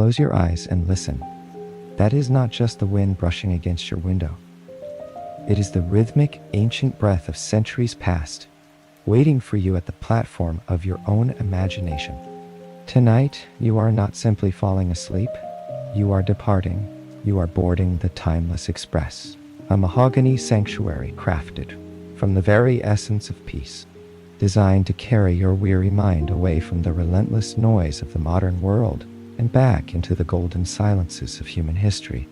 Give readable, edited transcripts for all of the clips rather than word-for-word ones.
close your eyes and listen. That is not just the wind brushing against your window. It is the rhythmic, ancient breath of centuries past, waiting for you at the platform of your own imagination. Tonight, you are not simply falling asleep. You are departing. You are boarding the timeless express, a mahogany sanctuary crafted from the very essence of peace, designed to carry your weary mind away from the relentless noise of the modern world and back into the golden silences of human history.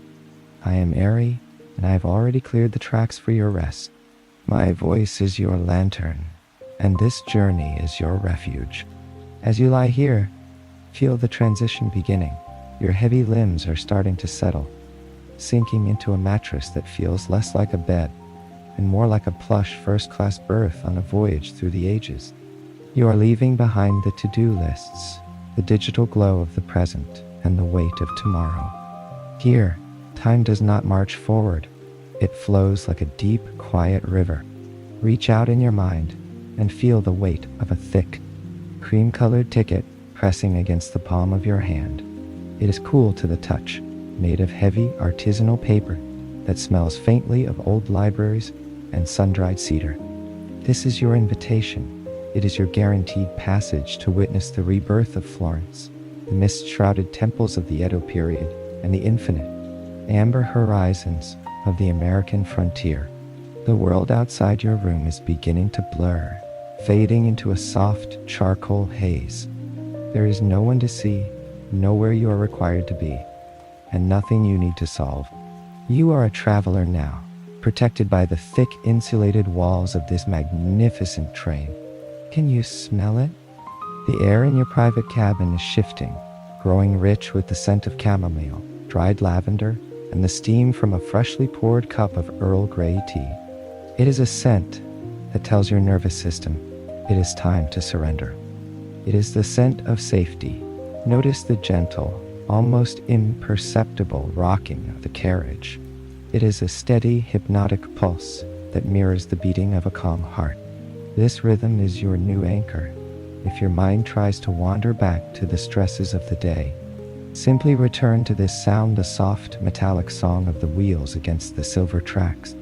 I am Airy, and I have already cleared the tracks for your rest. My voice is your lantern, and this journey is your refuge. As you lie here, feel the transition beginning. Your heavy limbs are starting to settle, sinking into a mattress that feels less like a bed and more like a plush first-class berth on a voyage through the ages. You are leaving behind the to-do lists, the digital glow of the present, and the weight of tomorrow. Here, time does not march forward. It flows like a deep, quiet river. Reach out in your mind and feel the weight of a thick, cream-colored ticket pressing against the palm of your hand. It is cool to the touch, made of heavy artisanal paper that smells faintly of old libraries and sun-dried cedar. This is your invitation. It is your guaranteed passage to witness the rebirth of Florence, the mist-shrouded temples of the Edo period, and the infinite, amber horizons of the American frontier. The world outside your room is beginning to blur, fading into a soft charcoal haze. There is no one to see, nowhere you are required to be, and nothing you need to solve. You are a traveler now, protected by the thick insulated walls of this magnificent train. Can you smell it? The air in your private cabin is shifting, growing rich with the scent of chamomile, dried lavender, and the steam from a freshly poured cup of Earl Grey tea. It is a scent that tells your nervous system it is time to surrender. It is the scent of safety. Notice the gentle, almost imperceptible rocking of the carriage. It is a steady, hypnotic pulse that mirrors the beating of a calm heart. This rhythm is your new anchor. If your mind tries to wander back to the stresses of the day, simply return to this sound, the soft, metallic song of the wheels against the silver tracks.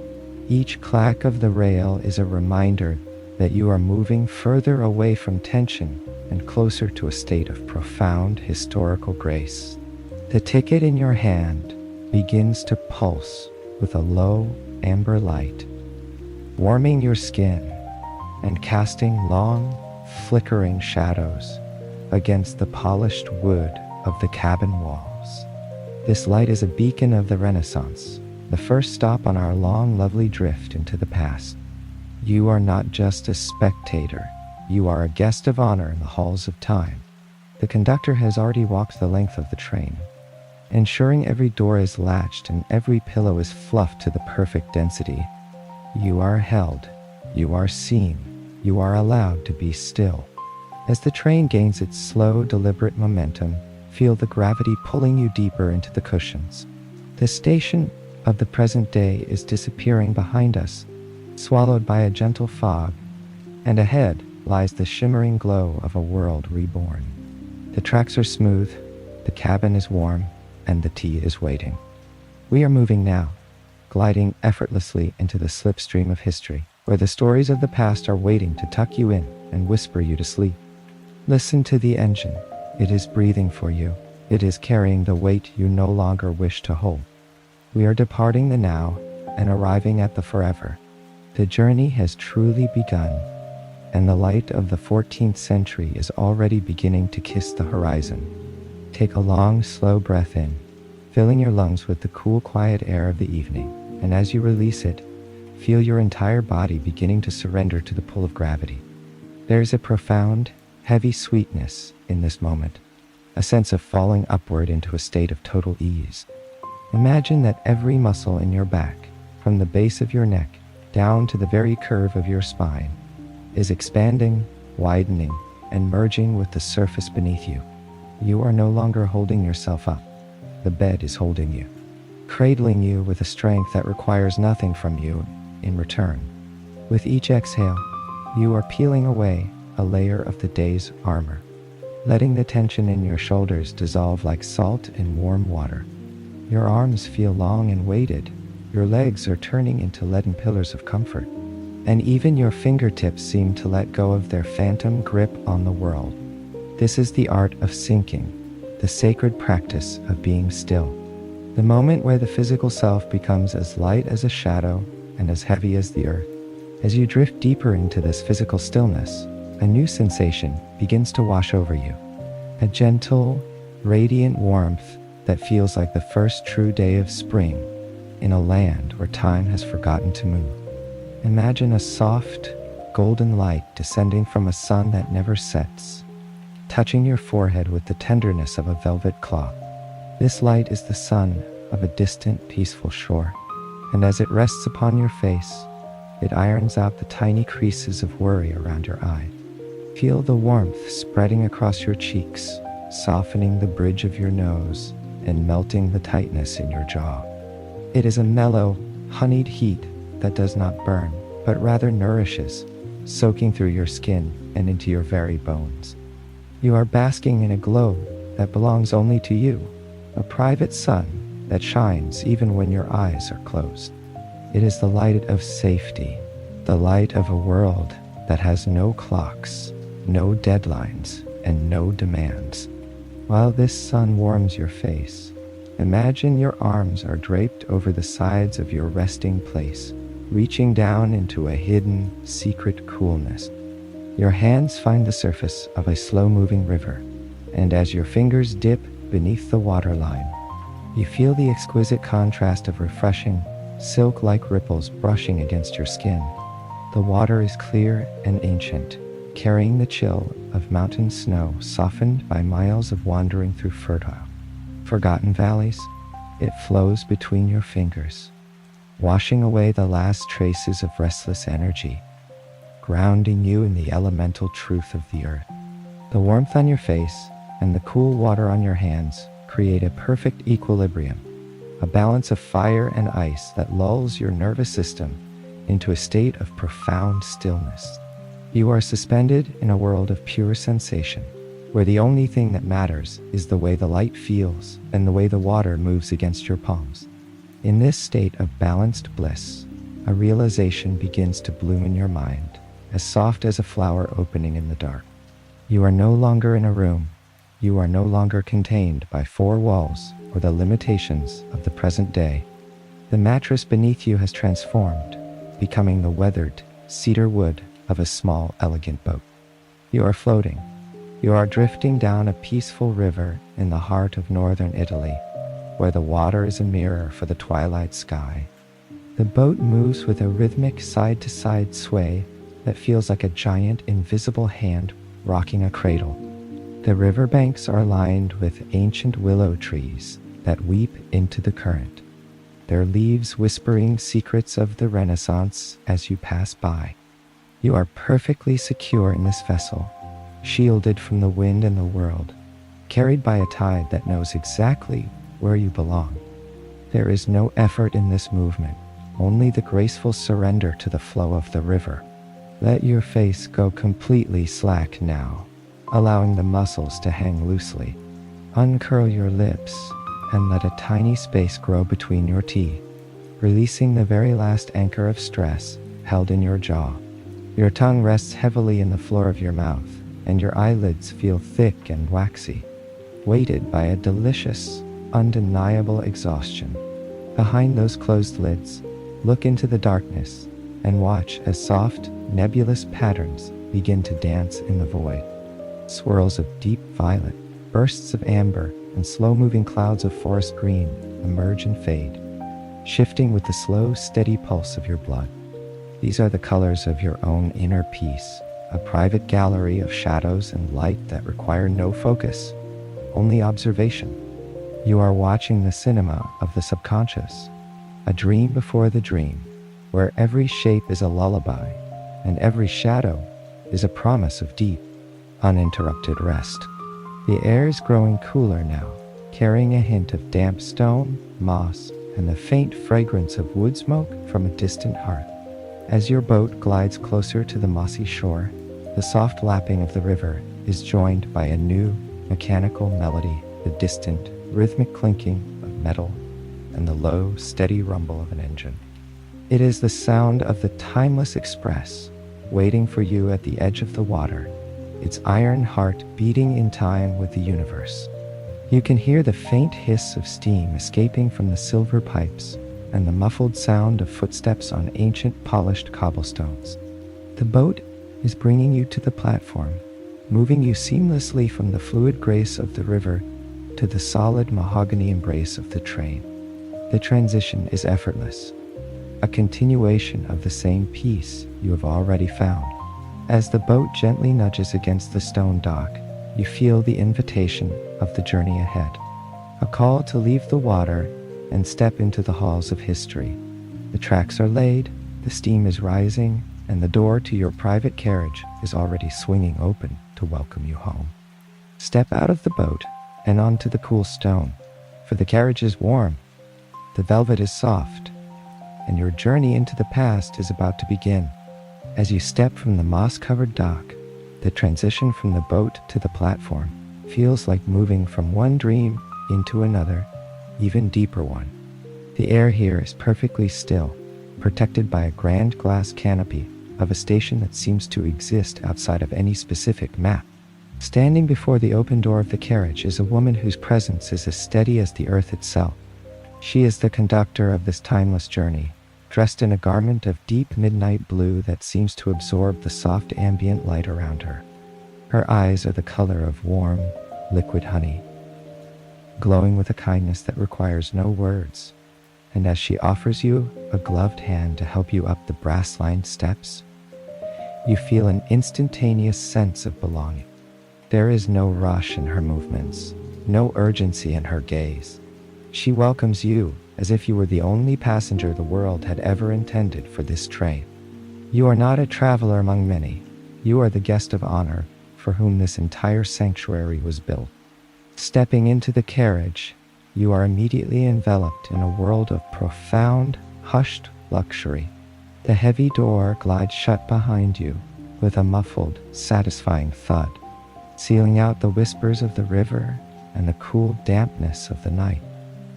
Each clack of the rail is a reminder that you are moving further away from tension and closer to a state of profound historical grace. The ticket in your hand begins to pulse with a low amber light, warming your skin and casting long, flickering shadows against the polished wood of the cabin walls. This light is a beacon of the Renaissance, the first stop on our long, lovely drift into the past. You are not just a spectator. You are a guest of honor in the halls of time. The conductor has already walked the length of the train, ensuring every door is latched and every pillow is fluffed to the perfect density. You are held. You are seen. You are allowed to be still. As the train gains its slow, deliberate momentum, feel the gravity pulling you deeper into the cushions. The station of the present day is disappearing behind us, swallowed by a gentle fog, and ahead lies the shimmering glow of a world reborn. The tracks are smooth, the cabin is warm, and the tea is waiting. We are moving now, gliding effortlessly into the slipstream of history, where the stories of the past are waiting to tuck you in and whisper you to sleep. Listen to the engine. It is breathing for you. It is carrying the weight you no longer wish to hold. We are departing the now and arriving at the forever. The journey has truly begun, and the light of the 14th century is already beginning to kiss the horizon. Take a long, slow breath in, filling your lungs with the cool, quiet air of the evening, and as you release it, feel your entire body beginning to surrender to the pull of gravity. There is a profound, heavy sweetness in this moment, a sense of falling upward into a state of total ease. Imagine that every muscle in your back, from the base of your neck down to the very curve of your spine, is expanding, widening, and merging with the surface beneath you. You are no longer holding yourself up. The bed is holding you, cradling you with a strength that requires nothing from you in return. With each exhale, you are peeling away a layer of the day's armor. letting the tension in your shoulders dissolve like salt in warm water. Your arms feel long and weighted, your legs are turning into leaden pillars of comfort, and even your fingertips seem to let go of their phantom grip on the world. This is the art of sinking, the sacred practice of being still. The moment where the physical self becomes as light as a shadow and as heavy as the earth. As you drift deeper into this physical stillness, a new sensation begins to wash over you. A gentle, radiant warmth that feels like the first true day of spring in a land where time has forgotten to move. Imagine a soft, golden light descending from a sun that never sets, touching your forehead with the tenderness of a velvet cloth. This light is the sun of a distant, peaceful shore, and as it rests upon your face, it irons out the tiny creases of worry around your eyes. Feel the warmth spreading across your cheeks, softening the bridge of your nose and melting the tightness in your jaw. It is a mellow, honeyed heat that does not burn, but rather nourishes, soaking through your skin and into your very bones. You are basking in a glow that belongs only to you, a private sun that shines even when your eyes are closed. It is the light of safety, the light of a world that has no clocks, no deadlines, and no demands. While this sun warms your face, imagine your arms are draped over the sides of your resting place, reaching down into a hidden, secret coolness. Your hands find the surface of a slow-moving river, and as your fingers dip beneath the waterline, you feel the exquisite contrast of refreshing, silk-like ripples brushing against your skin. The water is clear and ancient, carrying the chill of mountain snow softened by miles of wandering through fertile, forgotten valleys. It flows between your fingers, washing away the last traces of restless energy, grounding you in the elemental truth of the earth. The warmth on your face and the cool water on your hands create a perfect equilibrium, a balance of fire and ice that lulls your nervous system into a state of profound stillness. You are suspended in a world of pure sensation, where the only thing that matters is the way the light feels and the way the water moves against your palms. In this state of balanced bliss, a realization begins to bloom in your mind, as soft as a flower opening in the dark. You are no longer in a room. You are no longer contained by four walls or the limitations of the present day. The mattress beneath you has transformed, becoming the weathered cedar wood of a small, elegant boat. You are floating. You are drifting down a peaceful river in the heart of northern Italy, where the water is a mirror for the twilight sky. The boat moves with a rhythmic side-to-side sway that feels like a giant invisible hand rocking a cradle. The riverbanks are lined with ancient willow trees that weep into the current, their leaves whispering secrets of the Renaissance as you pass by. You are perfectly secure in this vessel, shielded from the wind and the world, carried by a tide that knows exactly where you belong. There is no effort in this movement, only the graceful surrender to the flow of the river. Let your face go completely slack now, allowing the muscles to hang loosely. Uncurl your lips and let a tiny space grow between your teeth, releasing the very last anchor of stress held in your jaw. Your tongue rests heavily in the floor of your mouth, and your eyelids feel thick and waxy, weighted by a delicious, undeniable exhaustion. Behind those closed lids, look into the darkness and watch as soft, nebulous patterns begin to dance in the void. Swirls of deep violet, bursts of amber, and slow-moving clouds of forest green emerge and fade, shifting with the slow, steady pulse of your blood. These are the colors of your own inner peace, a private gallery of shadows and light that require no focus, only observation. You are watching the cinema of the subconscious, a dream before the dream, where every shape is a lullaby, and every shadow is a promise of deep, uninterrupted rest. The air is growing cooler now, carrying a hint of damp stone, moss, and the faint fragrance of wood smoke from a distant hearth. As your boat glides closer to the mossy shore, the soft lapping of the river is joined by a new mechanical melody, the distant, rhythmic clinking of metal, and the low, steady rumble of an engine. It is the sound of the timeless express, waiting for you at the edge of the water, its iron heart beating in time with the universe. You can hear the faint hiss of steam escaping from the silver pipes and the muffled sound of footsteps on ancient polished cobblestones. The boat is bringing you to the platform, moving you seamlessly from the fluid grace of the river to the solid mahogany embrace of the train. The transition is effortless, a continuation of the same peace you have already found. As the boat gently nudges against the stone dock, you feel the invitation of the journey ahead, a call to leave the water and step into the halls of history. The tracks are laid, the steam is rising, and the door to your private carriage is already swinging open to welcome you home. Step out of the boat and onto the cool stone, for the carriage is warm, the velvet is soft, and your journey into the past is about to begin. As you step from the moss-covered dock, the transition from the boat to the platform feels like moving from one dream into another, even deeper one. The air here is perfectly still, protected by a grand glass canopy of a station that seems to exist outside of any specific map. Standing before the open door of the carriage is a woman whose presence is as steady as the earth itself. She is the conductor of this timeless journey, dressed in a garment of deep midnight blue that seems to absorb the soft ambient light around her. Her eyes are the color of warm, liquid honey, glowing with a kindness that requires no words. And as she offers you a gloved hand to help you up the brass-lined steps, you feel an instantaneous sense of belonging. There is no rush in her movements, no urgency in her gaze. She welcomes you as if you were the only passenger the world had ever intended for this train. You are not a traveler among many. You are the guest of honor for whom this entire sanctuary was built. Stepping into the carriage, you are immediately enveloped in a world of profound, hushed luxury. The heavy door glides shut behind you with a muffled, satisfying thud, sealing out the whispers of the river and the cool dampness of the night.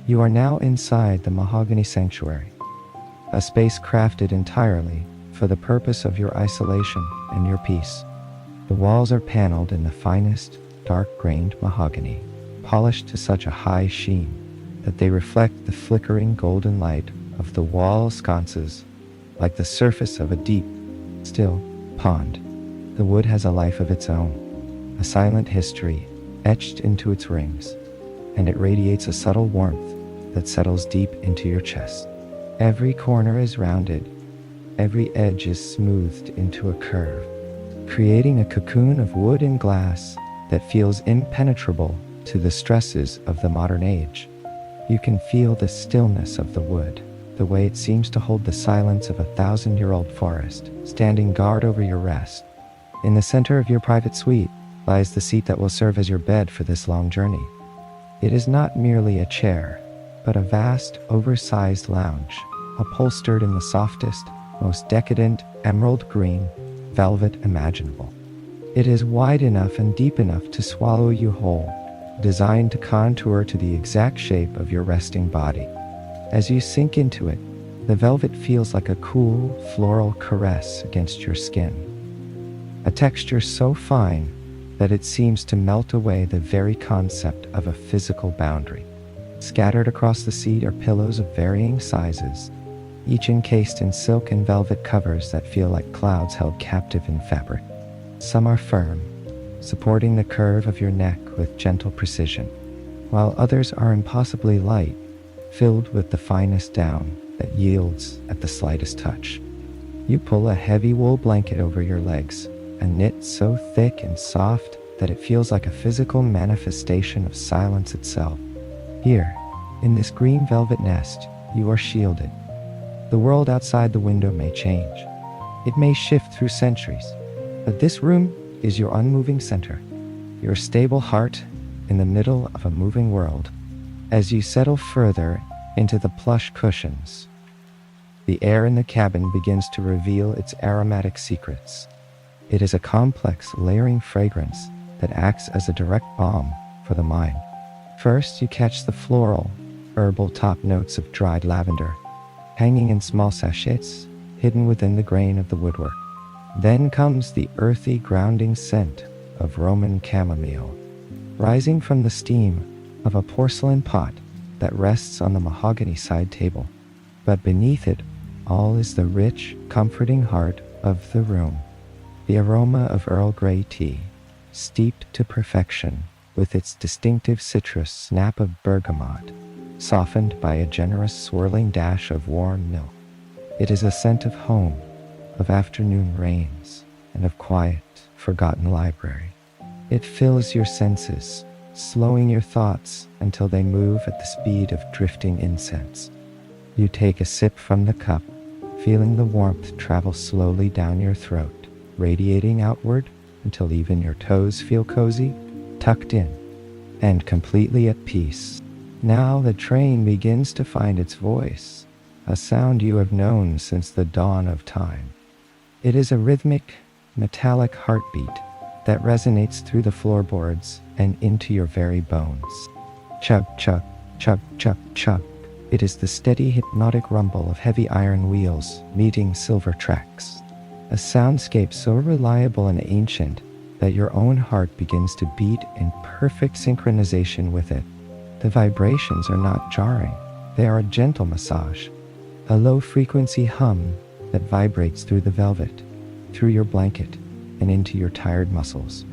You are now inside the mahogany sanctuary, a space crafted entirely for the purpose of your isolation and your peace. The walls are paneled in the finest, dark-grained mahogany, polished to such a high sheen that they reflect the flickering golden light of the wall sconces like the surface of a deep, still pond. The wood has a life of its own, a silent history etched into its rings, and it radiates a subtle warmth that settles deep into your chest. Every corner is rounded, every edge is smoothed into a curve, creating a cocoon of wood and glass that feels impenetrable to the stresses of the modern age. You can feel the stillness of the wood, the way it seems to hold the silence of a 1,000-year-old forest, standing guard over your rest. In the center of your private suite lies the seat that will serve as your bed for this long journey. It is not merely a chair, but a vast, oversized lounge, upholstered in the softest, most decadent emerald green velvet imaginable. It is wide enough and deep enough to swallow you whole, designed to contour to the exact shape of your resting body. As you sink into it, the velvet feels like a cool, floral caress against your skin, a texture so fine that it seems to melt away the very concept of a physical boundary. Scattered across the seat are pillows of varying sizes, each encased in silk and velvet covers that feel like clouds held captive in fabric. Some are firm, supporting the curve of your neck with gentle precision, while others are impossibly light, filled with the finest down that yields at the slightest touch. You pull a heavy wool blanket over your legs, a knit so thick and soft that it feels like a physical manifestation of silence itself. Here, in this green velvet nest, you are shielded. The world outside the window may change. It may shift through centuries, but this room is your unmoving center, your stable heart in the middle of a moving world. As you settle further into the plush cushions, the air in the cabin begins to reveal its aromatic secrets. It is a complex, layering fragrance that acts as a direct balm for the mind. First, you catch the floral, herbal top notes of dried lavender, hanging in small sachets, hidden within the grain of the woodwork. Then comes the earthy, grounding scent of Roman chamomile, rising from the steam of a porcelain pot that rests on the mahogany side table. But beneath it all is the rich, comforting heart of the room, the aroma of Earl Grey tea, steeped to perfection with its distinctive citrus snap of bergamot, softened by a generous swirling dash of warm milk. It is a scent of home, of afternoon rains, and of quiet, forgotten library. It fills your senses, slowing your thoughts until they move at the speed of drifting incense. You take a sip from the cup, feeling the warmth travel slowly down your throat, radiating outward until even your toes feel cozy, tucked in, and completely at peace. Now the train begins to find its voice, a sound you have known since the dawn of time. It is a rhythmic, metallic heartbeat that resonates through the floorboards and into your very bones. Chug, chug, chug, chug, chug. It is the steady, hypnotic rumble of heavy iron wheels meeting silver tracks. A soundscape so reliable and ancient that your own heart begins to beat in perfect synchronization with it. The vibrations are not jarring. They are a gentle massage, a low-frequency hum that vibrates through the velvet, through your blanket, and into your tired muscles,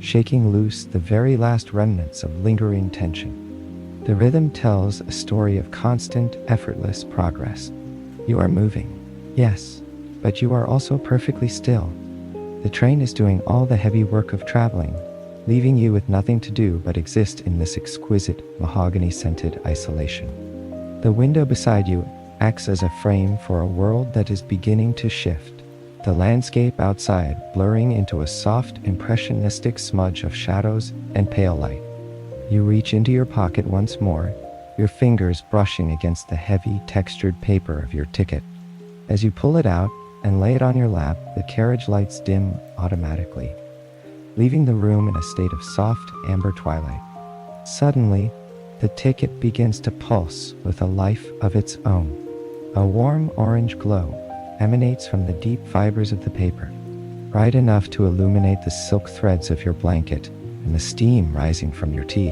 shaking loose the very last remnants of lingering tension. The rhythm tells a story of constant, effortless progress. You are moving, yes, but you are also perfectly still. The train is doing all the heavy work of traveling, leaving you with nothing to do but exist in this exquisite, mahogany-scented isolation. The window beside you acts as a frame for a world that is beginning to shift, the landscape outside blurring into a soft, impressionistic smudge of shadows and pale light. You reach into your pocket once more, your fingers brushing against the heavy, textured paper of your ticket. As you pull it out and lay it on your lap, the carriage lights dim automatically, leaving the room in a state of soft, amber twilight. Suddenly, the ticket begins to pulse with a life of its own. A warm orange glow emanates from the deep fibers of the paper, bright enough to illuminate the silk threads of your blanket and the steam rising from your tea.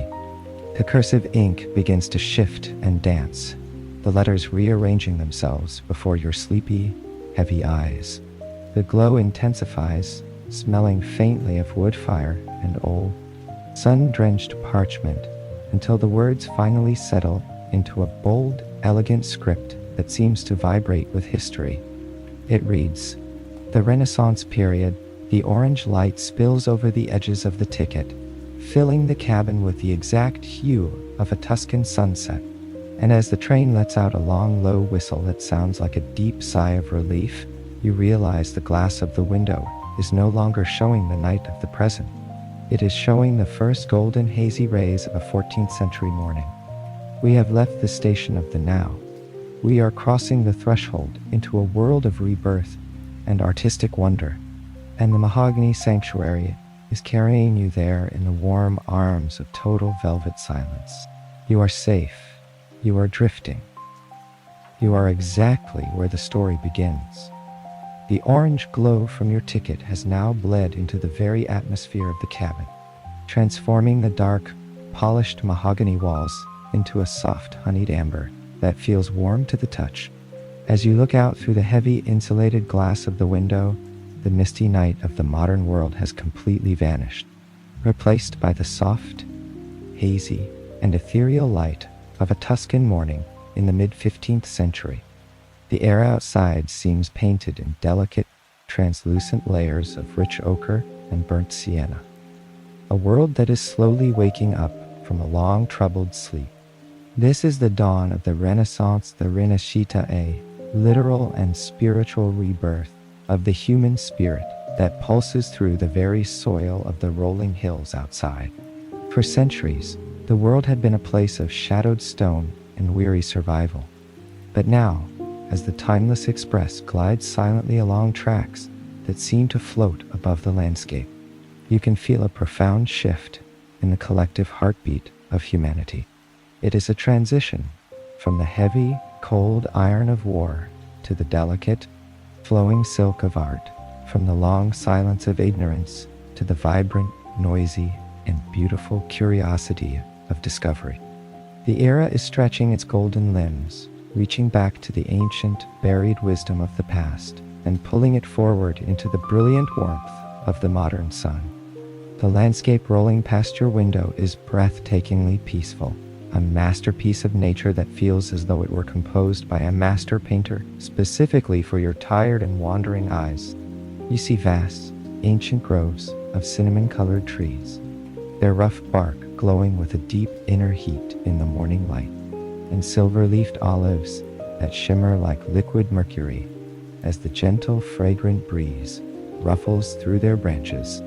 The cursive ink begins to shift and dance, the letters rearranging themselves before your sleepy, heavy eyes. The glow intensifies, smelling faintly of wood fire and old, sun-drenched parchment, until the words finally settle into a bold, elegant script that seems to vibrate with history. It reads, "The Renaissance period, the orange light spills over the edges of the ticket, filling the cabin with the exact hue of a Tuscan sunset. And as the train lets out a long, low whistle that sounds like a deep sigh of relief, you realize the glass of the window is no longer showing the night of the present. It is showing the first golden hazy rays of a 14th century morning. We have left the station of the now. We are crossing the threshold into a world of rebirth and artistic wonder, and the mahogany sanctuary is carrying you there in the warm arms of total velvet silence. You are safe. You are drifting. You are exactly where the story begins." The orange glow from your ticket has now bled into the very atmosphere of the cabin, transforming the dark, polished mahogany walls into a soft, honeyed amber that feels warm to the touch. As you look out through the heavy insulated glass of the window, the misty night of the modern world has completely vanished, replaced by the soft, hazy, and ethereal light of a Tuscan morning in the mid-15th century. The air outside seems painted in delicate, translucent layers of rich ochre and burnt sienna. A world that is slowly waking up from a long, troubled sleep. This is the dawn of the Renaissance, the Rinascita, a literal and spiritual rebirth of the human spirit that pulses through the very soil of the rolling hills outside. For centuries, the world had been a place of shadowed stone and weary survival. But now, as the timeless express glides silently along tracks that seem to float above the landscape, you can feel a profound shift in the collective heartbeat of humanity. It is a transition from the heavy, cold iron of war to the delicate, flowing silk of art, from the long silence of ignorance to the vibrant, noisy, and beautiful curiosity of discovery. The era is stretching its golden limbs, reaching back to the ancient, buried wisdom of the past, and pulling it forward into the brilliant warmth of the modern sun. The landscape rolling past your window is breathtakingly peaceful, a masterpiece of nature that feels as though it were composed by a master painter specifically for your tired and wandering eyes. You see vast, ancient groves of cinnamon-colored trees, their rough bark glowing with a deep inner heat in the morning light, and silver-leafed olives that shimmer like liquid mercury as the gentle, fragrant breeze ruffles through their branches.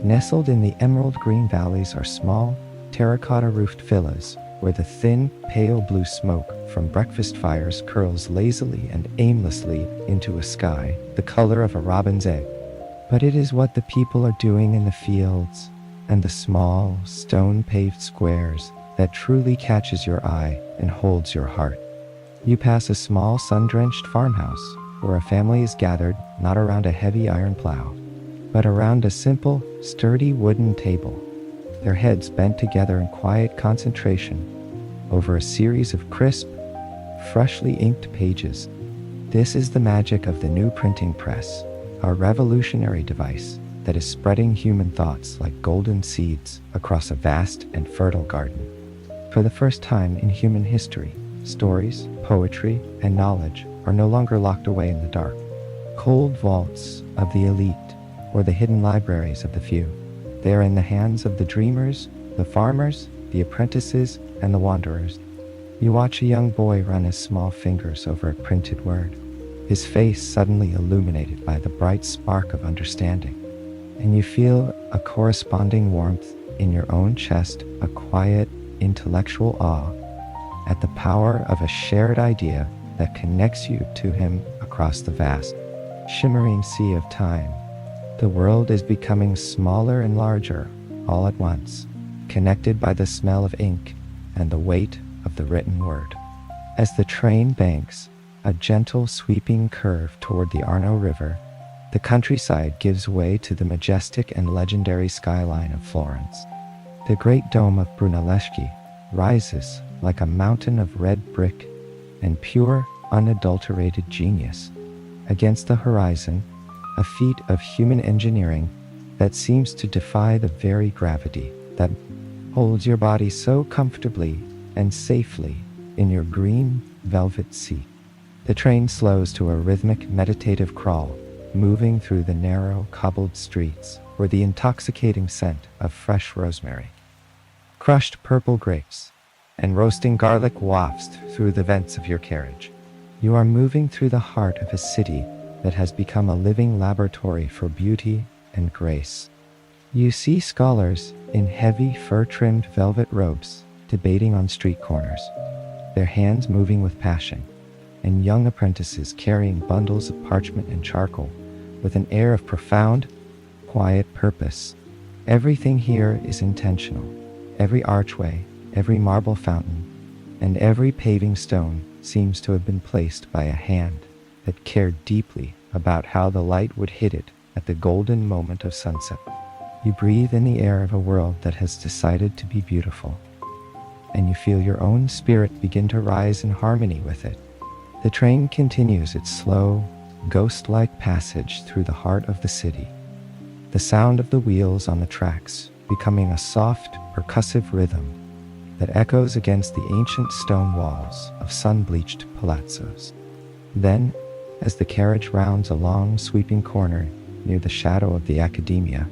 Nestled in the emerald green valleys are small, terracotta-roofed villas where the thin, pale blue smoke from breakfast fires curls lazily and aimlessly into a sky the color of a robin's egg. But it is what the people are doing in the fields and the small, stone-paved squares that truly catches your eye and holds your heart. You pass a small, sun-drenched farmhouse where a family is gathered not around a heavy iron plow, but around a simple, sturdy wooden table, their heads bent together in quiet concentration over a series of crisp, freshly inked pages. This is the magic of the new printing press, a revolutionary device that is spreading human thoughts like golden seeds across a vast and fertile garden. For the first time in human history, stories, poetry, and knowledge are no longer locked away in the dark, cold vaults of the elite or the hidden libraries of the few. They are in the hands of the dreamers, the farmers, the apprentices, and the wanderers. You watch a young boy run his small fingers over a printed word, his face suddenly illuminated by the bright spark of understanding, and you feel a corresponding warmth in your own chest, a quiet, intellectual awe at the power of a shared idea that connects you to him across the vast, shimmering sea of time. The world is becoming smaller and larger all at once, connected by the smell of ink and the weight of the written word. As the train banks a gentle sweeping curve toward the Arno River, the countryside gives way to the majestic and legendary skyline of Florence. The great dome of Brunelleschi rises like a mountain of red brick and pure, unadulterated genius against the horizon, a feat of human engineering that seems to defy the very gravity that holds your body so comfortably and safely in your green velvet seat. The train slows to a rhythmic, meditative crawl, moving through the narrow, cobbled streets where the intoxicating scent of fresh rosemary, crushed purple grapes, and roasting garlic wafts through the vents of your carriage. You are moving through the heart of a city that has become a living laboratory for beauty and grace. You see scholars in heavy fur-trimmed velvet robes debating on street corners, their hands moving with passion, and young apprentices carrying bundles of parchment and charcoal with an air of profound, quiet purpose. Everything here is intentional. Every archway, every marble fountain, and every paving stone seems to have been placed by a hand that cared deeply about how the light would hit it at the golden moment of sunset. You breathe in the air of a world that has decided to be beautiful, and you feel your own spirit begin to rise in harmony with it. The train continues its slow, ghost-like passage through the heart of the city, the sound of the wheels on the tracks becoming a soft, percussive rhythm that echoes against the ancient stone walls of sun-bleached palazzos. Then, as the carriage rounds a long, sweeping corner near the shadow of the Accademia,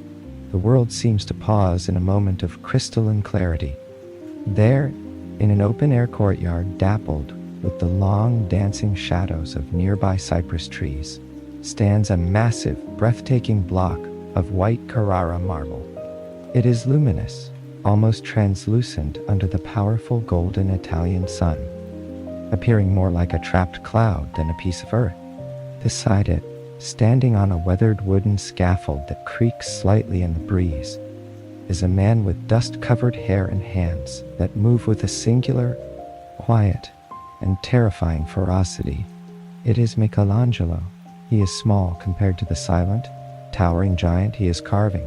the world seems to pause in a moment of crystalline clarity. There, in an open-air courtyard dappled with the long, dancing shadows of nearby cypress trees, stands a massive, breathtaking block of white Carrara marble. It is luminous, almost translucent under the powerful golden Italian sun, appearing more like a trapped cloud than a piece of earth. Beside it, Standing on a weathered wooden scaffold that creaks slightly in the breeze is a man with dust-covered hair and hands that move with a singular, quiet, and terrifying ferocity. It is Michelangelo. He is small compared to the silent, towering giant he is carving.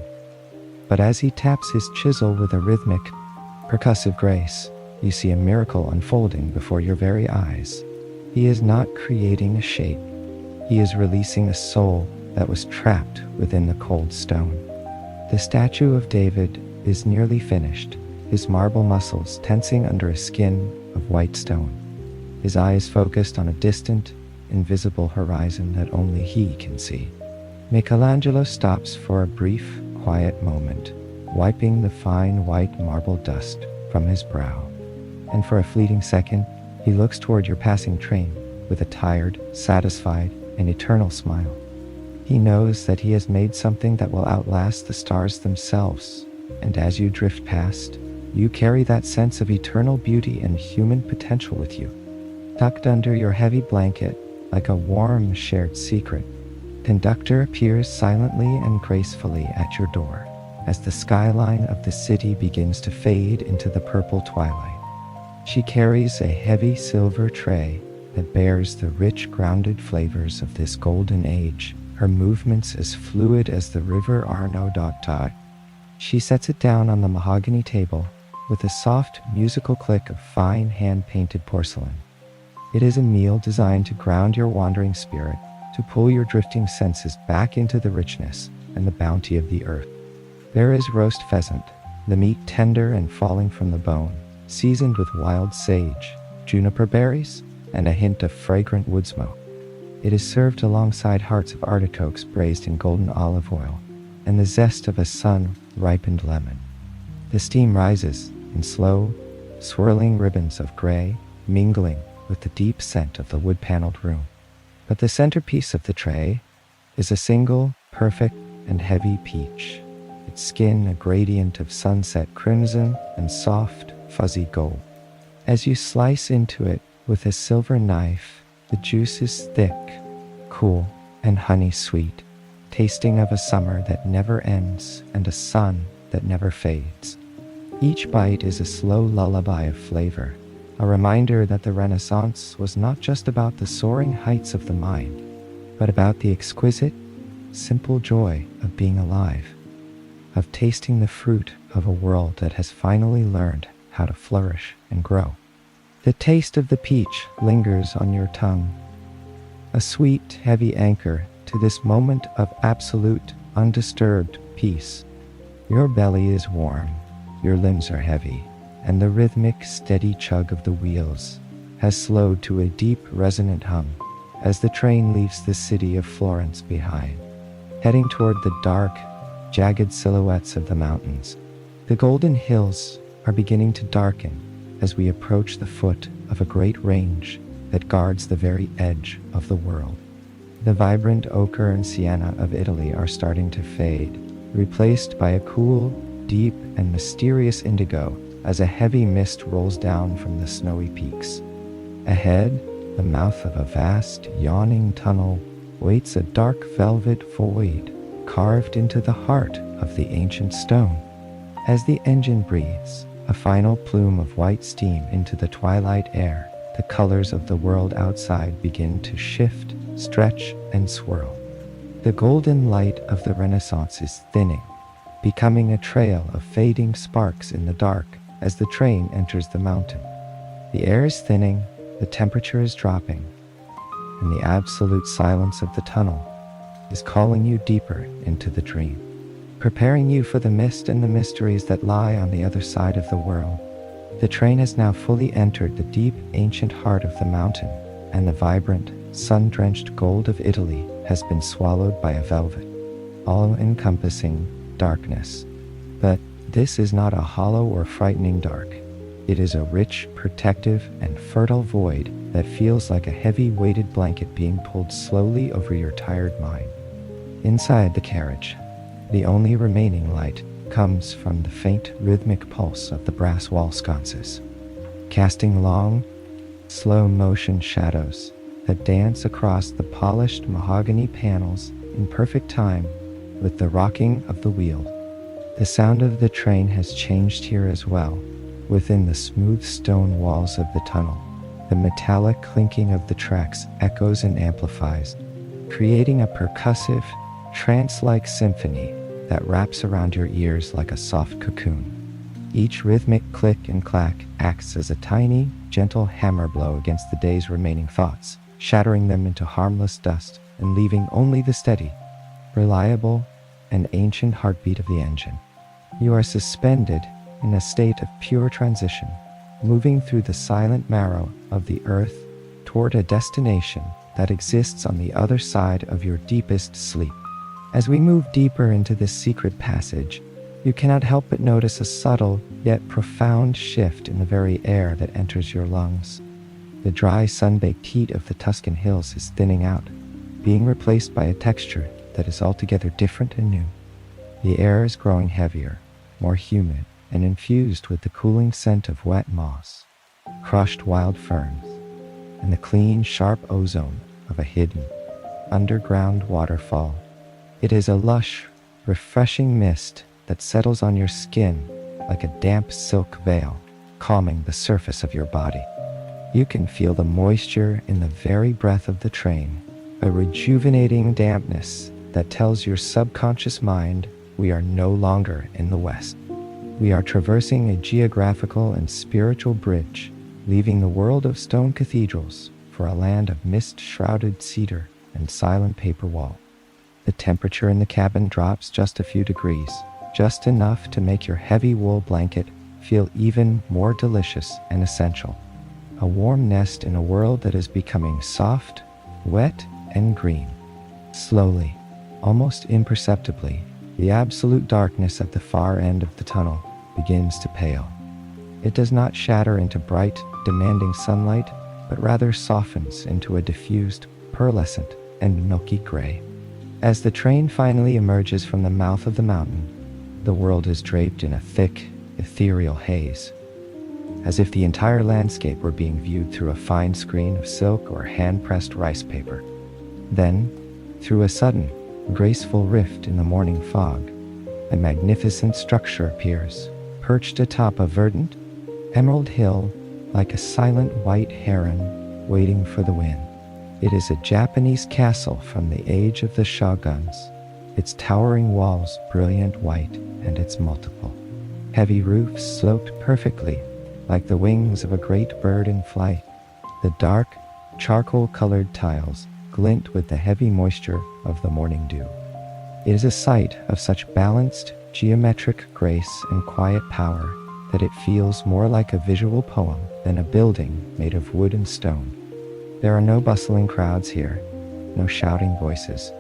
But as he taps his chisel with a rhythmic, percussive grace, you see a miracle unfolding before your very eyes. He is not creating a shape. He is releasing a soul that was trapped within the cold stone. The statue of David is nearly finished, his marble muscles tensing under a skin of white stone. His eyes focused on a distant, invisible horizon that only he can see. Michelangelo stops for a brief, quiet moment, wiping the fine white marble dust from his brow. And for a fleeting second, he looks toward your passing train with a tired, satisfied, and eternal smile. He knows that he has made something that will outlast the stars themselves, and as you drift past, you carry that sense of eternal beauty and human potential with you. Tucked under your heavy blanket, like a warm, shared secret, Conductor appears silently and gracefully at your door as the skyline of the city begins to fade into the purple twilight. She carries a heavy silver tray that bears the rich, grounded flavors of this golden age, her movements as fluid as the river Arno. She sets it down on the mahogany table with a soft, musical click of fine, hand-painted porcelain. It is a meal designed to ground your wandering spirit, to pull your drifting senses back into the richness and the bounty of the earth. There is roast pheasant, the meat tender and falling from the bone, seasoned with wild sage, juniper berries, and a hint of fragrant wood smoke. It is served alongside hearts of artichokes braised in golden olive oil and the zest of a sun-ripened lemon. The steam rises in slow, swirling ribbons of gray, mingling with the deep scent of the wood-paneled room. But the centerpiece of the tray is a single, perfect, and heavy peach, its skin a gradient of sunset crimson and soft, fuzzy gold. As you slice into it with a silver knife, the juice is thick, cool, and honey-sweet, tasting of a summer that never ends and a sun that never fades. Each bite is a slow lullaby of flavor, a reminder that the Renaissance was not just about the soaring heights of the mind, but about the exquisite, simple joy of being alive, of tasting the fruit of a world that has finally learned how to flourish and grow. The taste of the peach lingers on your tongue, a sweet, heavy anchor to this moment of absolute, undisturbed peace. Your belly is warm, your limbs are heavy, and the rhythmic, steady chug of the wheels has slowed to a deep, resonant hum as the train leaves the city of Florence behind, heading toward the dark, jagged silhouettes of the mountains. The golden hills are beginning to darken as we approach the foot of a great range that guards the very edge of the world. The vibrant ochre and sienna of Italy are starting to fade, replaced by a cool, deep, and mysterious indigo as a heavy mist rolls down from the snowy peaks. Ahead, the mouth of a vast, yawning tunnel waits a dark velvet void carved into the heart of the ancient stone. As the engine breathes a final plume of white steam into the twilight air, the colors of the world outside begin to shift, stretch, and swirl. The golden light of the Renaissance is thinning, becoming a trail of fading sparks in the dark as the train enters the mountain. The air is thinning, the temperature is dropping, and the absolute silence of the tunnel is calling you deeper into the dream, preparing you for the mist and the mysteries that lie on the other side of the world. The train has now fully entered the deep, ancient heart of the mountain, and the vibrant, sun-drenched gold of Italy has been swallowed by a velvet, all-encompassing darkness. But this is not a hollow or frightening dark. It is a rich, protective, and fertile void that feels like a heavy weighted blanket being pulled slowly over your tired mind. Inside the carriage, the only remaining light comes from the faint rhythmic pulse of the brass wall sconces, casting long, slow-motion shadows that dance across the polished mahogany panels in perfect time with the rocking of the wheel. The sound of the train has changed here as well. Within the smooth stone walls of the tunnel, the metallic clinking of the tracks echoes and amplifies, creating a percussive, trance-like symphony that wraps around your ears like a soft cocoon. Each rhythmic click and clack acts as a tiny, gentle hammer blow against the day's remaining thoughts, shattering them into harmless dust and leaving only the steady, reliable, and ancient heartbeat of the engine. You are suspended in a state of pure transition, moving through the silent marrow of the earth toward a destination that exists on the other side of your deepest sleep. As we move deeper into this secret passage, you cannot help but notice a subtle yet profound shift in the very air that enters your lungs. The dry, sun-baked heat of the Tuscan hills is thinning out, being replaced by a texture that is altogether different and new. The air is growing heavier, more humid, and infused with the cooling scent of wet moss, crushed wild ferns, and the clean, sharp ozone of a hidden, underground waterfall. It is a lush, refreshing mist that settles on your skin like a damp silk veil, calming the surface of your body. You can feel the moisture in the very breath of the train, a rejuvenating dampness that tells your subconscious mind we are no longer in the West. We are traversing a geographical and spiritual bridge, leaving the world of stone cathedrals for a land of mist-shrouded cedar and silent paper wall. The temperature in the cabin drops just a few degrees, just enough to make your heavy wool blanket feel even more delicious and essential. A warm nest in a world that is becoming soft, wet, and green. Slowly, almost imperceptibly, the absolute darkness at the far end of the tunnel begins to pale. It does not shatter into bright, demanding sunlight, but rather softens into a diffused, pearlescent, and milky gray. As the train finally emerges from the mouth of the mountain, the world is draped in a thick, ethereal haze, as if the entire landscape were being viewed through a fine screen of silk or hand-pressed rice paper. Then, through a sudden, graceful rift in the morning fog, a magnificent structure appears, perched atop a verdant, emerald hill like a silent white heron waiting for the wind. It is a Japanese castle from the age of the shoguns, its towering walls brilliant white and its multiple heavy roofs sloped perfectly like the wings of a great bird in flight. The dark, charcoal-colored tiles glint with the heavy moisture of the morning dew. It is a sight of such balanced, geometric grace and quiet power that it feels more like a visual poem than a building made of wood and stone. There are no bustling crowds here, no shouting voices.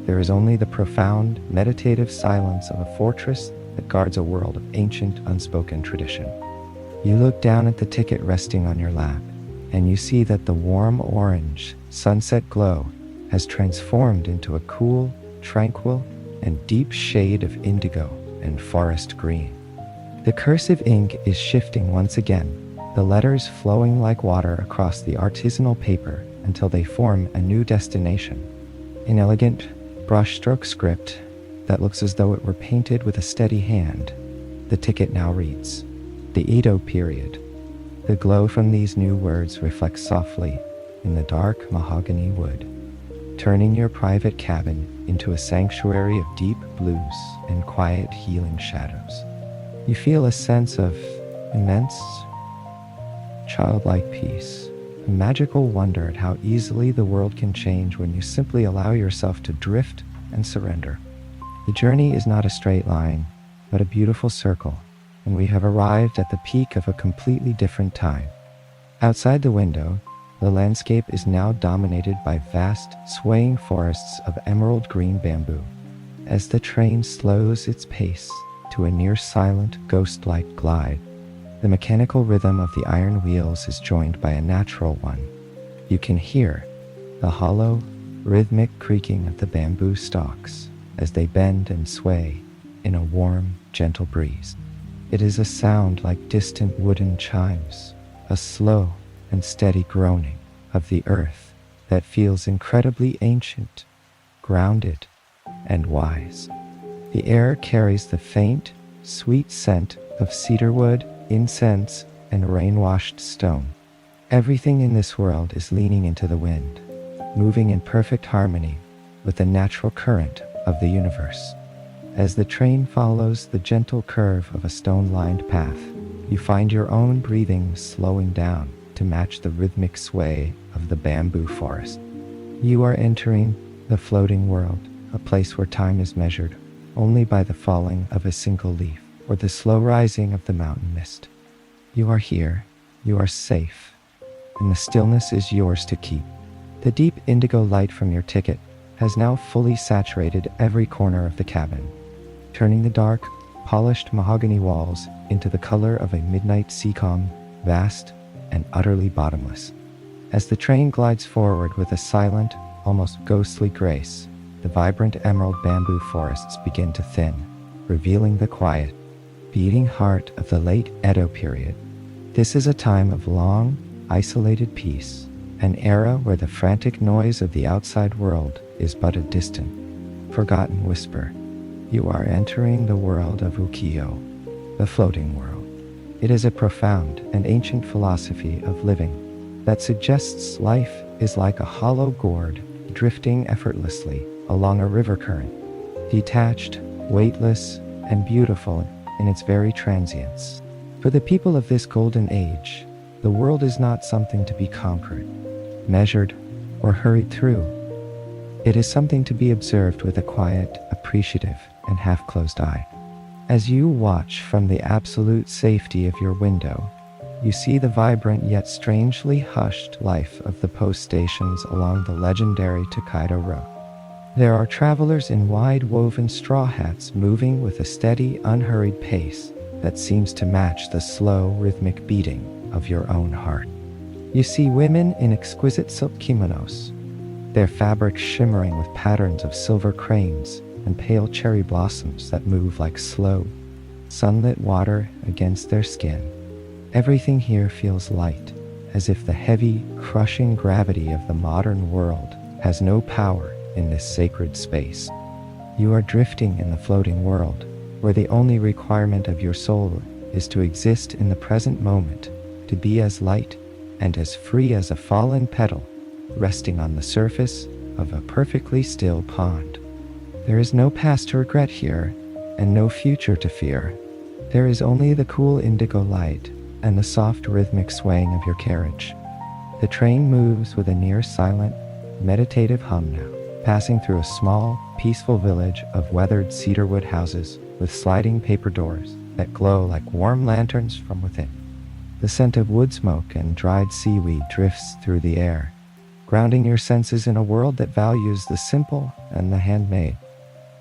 There is only the profound, meditative silence of a fortress that guards a world of ancient, unspoken tradition. You look down at the ticket resting on your lap, and you see that the warm orange, sunset glow has transformed into a cool, tranquil, and deep shade of indigo and forest green. The cursive ink is shifting once again, the letters flowing like water across the artisanal paper until they form a new destination. An elegant, brushstroke script that looks as though it were painted with a steady hand. The ticket now reads, "The Edo-period." The glow from these new words reflects softly in the dark mahogany wood, turning your private cabin into a sanctuary of deep blues and quiet, healing shadows. You feel a sense of immense, childlike peace, a magical wonder at how easily the world can change when you simply allow yourself to drift and surrender. The journey is not a straight line, but a beautiful circle, and we have arrived at the peak of a completely different time. Outside the window, the landscape is now dominated by vast, swaying forests of emerald green bamboo. As the train slows its pace to a near-silent, ghost-like glide, the mechanical rhythm of the iron wheels is joined by a natural one. You can hear the hollow, rhythmic creaking of the bamboo stalks as they bend and sway in a warm, gentle breeze. It is a sound like distant wooden chimes, a slow and steady groaning of the earth that feels incredibly ancient, grounded, and wise. The air carries the faint, sweet scent of cedarwood, incense, and rain-washed stone. Everything in this world is leaning into the wind, moving in perfect harmony with the natural current of the universe. As the train follows the gentle curve of a stone-lined path, you find your own breathing slowing down to match the rhythmic sway of the bamboo forest. You are entering the floating world, a place where time is measured only by the falling of a single leaf or the slow rising of the mountain mist. You are here, you are safe, and the stillness is yours to keep. The deep indigo light from your ticket has now fully saturated every corner of the cabin, turning the dark, polished mahogany walls into the color of a midnight sea calm, vast and utterly bottomless. As the train glides forward with a silent, almost ghostly grace, the vibrant emerald bamboo forests begin to thin, revealing the quiet, beating heart of the late Edo period. This is a time of long, isolated peace, an era where the frantic noise of the outside world is but a distant, forgotten whisper. You are entering the world of ukiyo, the floating world. It is a profound and ancient philosophy of living that suggests life is like a hollow gourd drifting effortlessly along a river current, detached, weightless, and beautiful in its very transience. For the people of this golden age, the world is not something to be conquered, measured, or hurried through. It is something to be observed with a quiet, appreciative, and half-closed eye. As you watch from the absolute safety of your window, you see the vibrant yet strangely hushed life of the post stations along the legendary Tokaido Road. There are travelers in wide-woven straw hats moving with a steady, unhurried pace that seems to match the slow, rhythmic beating of your own heart. You see women in exquisite silk kimonos, their fabric shimmering with patterns of silver cranes and pale cherry blossoms that move like slow, sunlit water against their skin. Everything here feels light, as if the heavy, crushing gravity of the modern world has no power in this sacred space. You are drifting in the floating world, where the only requirement of your soul is to exist in the present moment, to be as light and as free as a fallen petal resting on the surface of a perfectly still pond. There is no past to regret here, and no future to fear. There is only the cool indigo light and the soft rhythmic swaying of your carriage. The train moves with a near-silent, meditative hum now, passing through a small, peaceful village of weathered cedarwood houses with sliding paper doors that glow like warm lanterns from within. The scent of wood smoke and dried seaweed drifts through the air, grounding your senses in a world that values the simple and the handmade.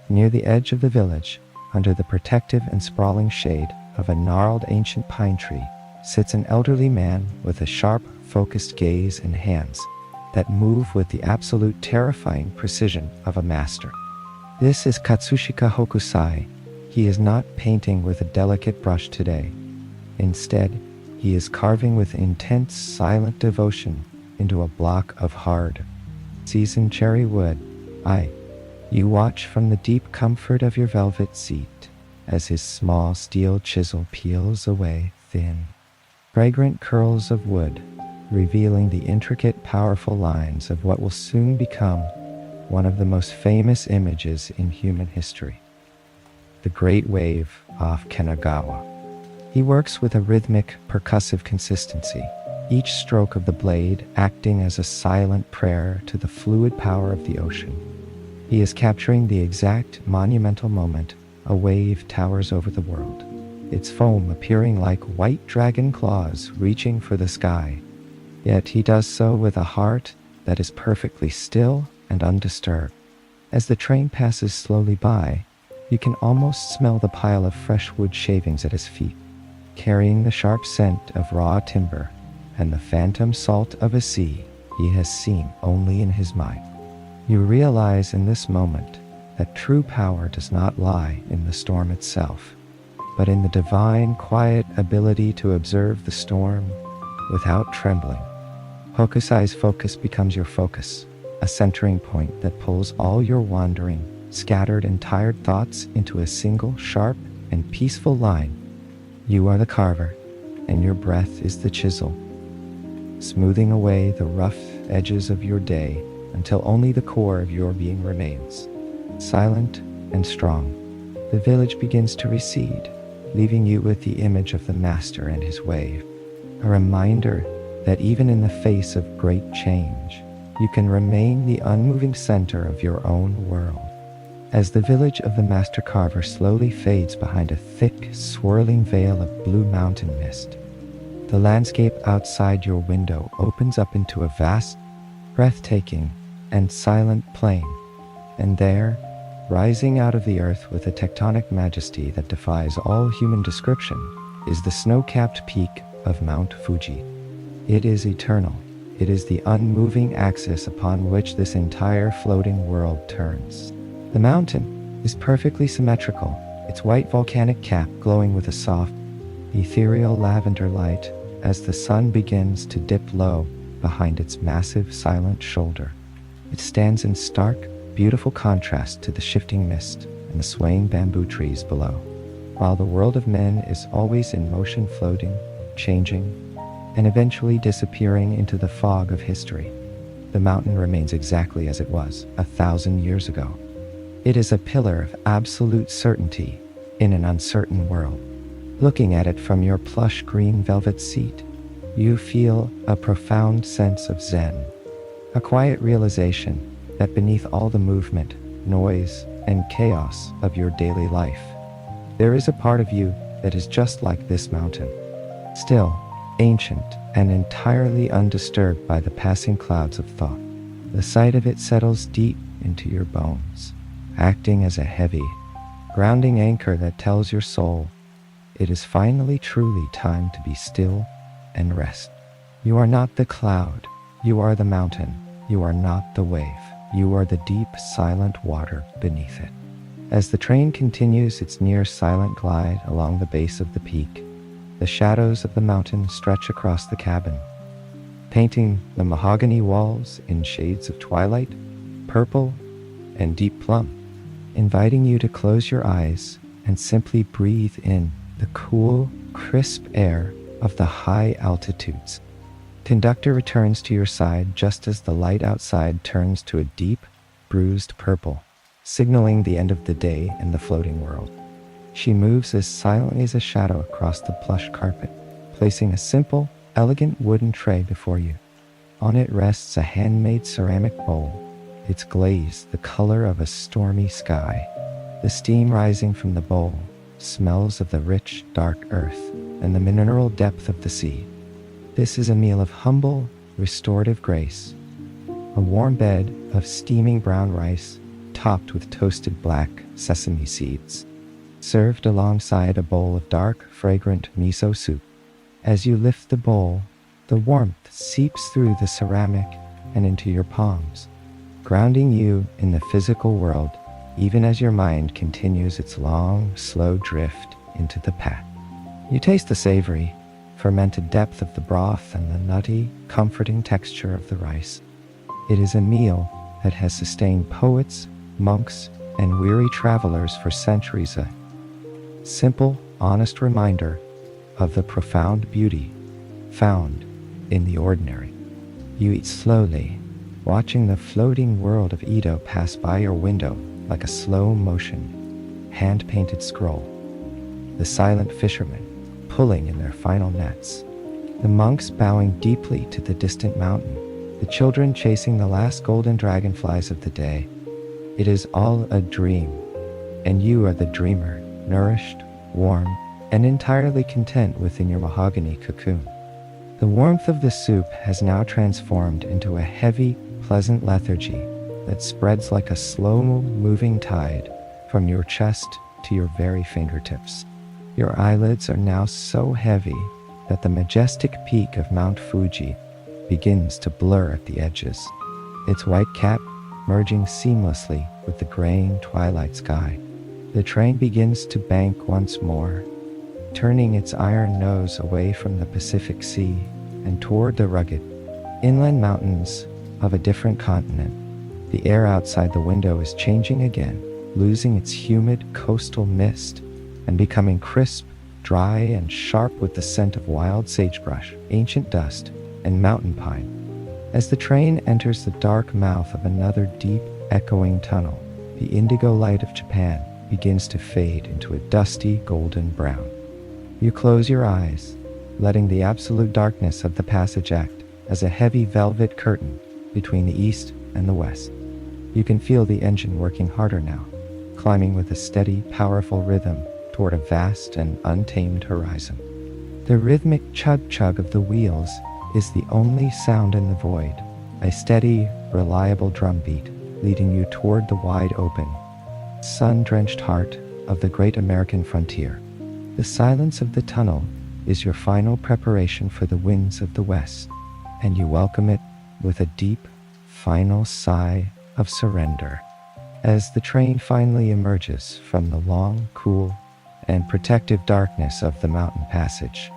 Near the edge of the village, under the protective and sprawling shade of a gnarled ancient pine tree, sits an elderly man with a sharp, focused gaze and hands that move with the absolute terrifying precision of a master. This is Katsushika Hokusai. He is not painting with a delicate brush today. Instead, he is carving with intense, silent devotion into a block of hard, seasoned cherry wood. You watch from the deep comfort of your velvet seat as his small steel chisel peels away thin, fragrant curls of wood, revealing the intricate, powerful lines of what will soon become one of the most famous images in human history, the Great Wave off Kanagawa. He works with a rhythmic, percussive consistency, each stroke of the blade acting as a silent prayer to the fluid power of the ocean. He is capturing the exact monumental moment a wave towers over the world, its foam appearing like white dragon claws reaching for the sky. Yet he does so with a heart that is perfectly still and undisturbed. As the train passes slowly by, you can almost smell the pile of fresh wood shavings at his feet, carrying the sharp scent of raw timber and the phantom salt of a sea he has seen only in his mind. You realize in this moment that true power does not lie in the storm itself, but in the divine, quiet ability to observe the storm without trembling. Hokusai's focus becomes your focus, a centering point that pulls all your wandering, scattered and tired thoughts into a single, sharp, and peaceful line. You are the carver, and your breath is the chisel, smoothing away the rough edges of your day until only the core of your being remains. Silent and strong, the village begins to recede, leaving you with the image of the master and his wave, a reminder that even in the face of great change, you can remain the unmoving center of your own world. As the village of the master carver slowly fades behind a thick, swirling veil of blue mountain mist, the landscape outside your window opens up into a vast, breathtaking, and silent plain. And there, rising out of the earth with a tectonic majesty that defies all human description, is the snow-capped peak of Mount Fuji. It is eternal. It is the unmoving axis upon which this entire floating world turns. The mountain is perfectly symmetrical, its white volcanic cap glowing with a soft, ethereal lavender light as the sun begins to dip low behind its massive, silent shoulder. It stands in stark, beautiful contrast to the shifting mist and the swaying bamboo trees below. While the world of men is always in motion, floating, changing, and eventually disappearing into the fog of history, the mountain remains exactly as it was 1,000 years ago. It is a pillar of absolute certainty in an uncertain world. Looking at it from your plush green velvet seat, you feel a profound sense of Zen, a quiet realization that beneath all the movement, noise, and chaos of your daily life, there is a part of you that is just like this mountain, still, ancient, and entirely undisturbed by the passing clouds of thought. The sight of it settles deep into your bones, acting as a heavy, grounding anchor that tells your soul it is finally truly time to be still and rest. You are not the cloud, you are the mountain. You are not the wave, you are the deep, silent water beneath it. As the train continues its near silent glide along the base of the peak, the shadows of the mountain stretch across the cabin, painting the mahogany walls in shades of twilight, purple, and deep plum, inviting you to close your eyes and simply breathe in the cool, crisp air of the high altitudes. Conductor returns to your side just as the light outside turns to a deep, bruised purple, signaling the end of the day in the floating world. She moves as silently as a shadow across the plush carpet, placing a simple, elegant wooden tray before you. On it rests a handmade ceramic bowl, its glaze the color of a stormy sky. The steam rising from the bowl smells of the rich, dark earth and the mineral depth of the sea. This is a meal of humble, restorative grace, a warm bed of steaming brown rice topped with toasted black sesame seeds, served alongside a bowl of dark, fragrant miso soup. As you lift the bowl, the warmth seeps through the ceramic and into your palms, grounding you in the physical world even as your mind continues its long, slow drift into the past. You taste the savory, fermented depth of the broth and the nutty, comforting texture of the rice. It is a meal that has sustained poets, monks, and weary travelers for centuries, a simple, honest reminder of the profound beauty found in the ordinary. You eat slowly, watching the floating world of Edo pass by your window like a slow-motion, hand-painted scroll. The silent fishermen pulling in their final nets, the monks bowing deeply to the distant mountain, the children chasing the last golden dragonflies of the day. It is all a dream, and you are the dreamer, nourished, warm, and entirely content within your mahogany cocoon. The warmth of the soup has now transformed into a heavy, pleasant lethargy that spreads like a slow-moving tide from your chest to your very fingertips. Your eyelids are now so heavy that the majestic peak of Mount Fuji begins to blur at the edges, its white cap merging seamlessly with the graying twilight sky. The train begins to bank once more, turning its iron nose away from the Pacific Sea and toward the rugged, inland mountains of a different continent. The air outside the window is changing again, losing its humid coastal mist and becoming crisp, dry, and sharp with the scent of wild sagebrush, ancient dust, and mountain pine. As the train enters the dark mouth of another deep, echoing tunnel, the indigo light of Japan begins to fade into a dusty golden brown. You close your eyes, letting the absolute darkness of the passage act as a heavy velvet curtain between the east and the west. You can feel the engine working harder now, climbing with a steady, powerful rhythm toward a vast and untamed horizon. The rhythmic chug-chug of the wheels is the only sound in the void, a steady, reliable drumbeat leading you toward the wide-open, sun-drenched heart of the great American frontier. The silence of the tunnel is your final preparation for the winds of the west, and you welcome it with a deep, final sigh of surrender. As the train finally emerges from the long, cool, and protective darkness of the mountain passage,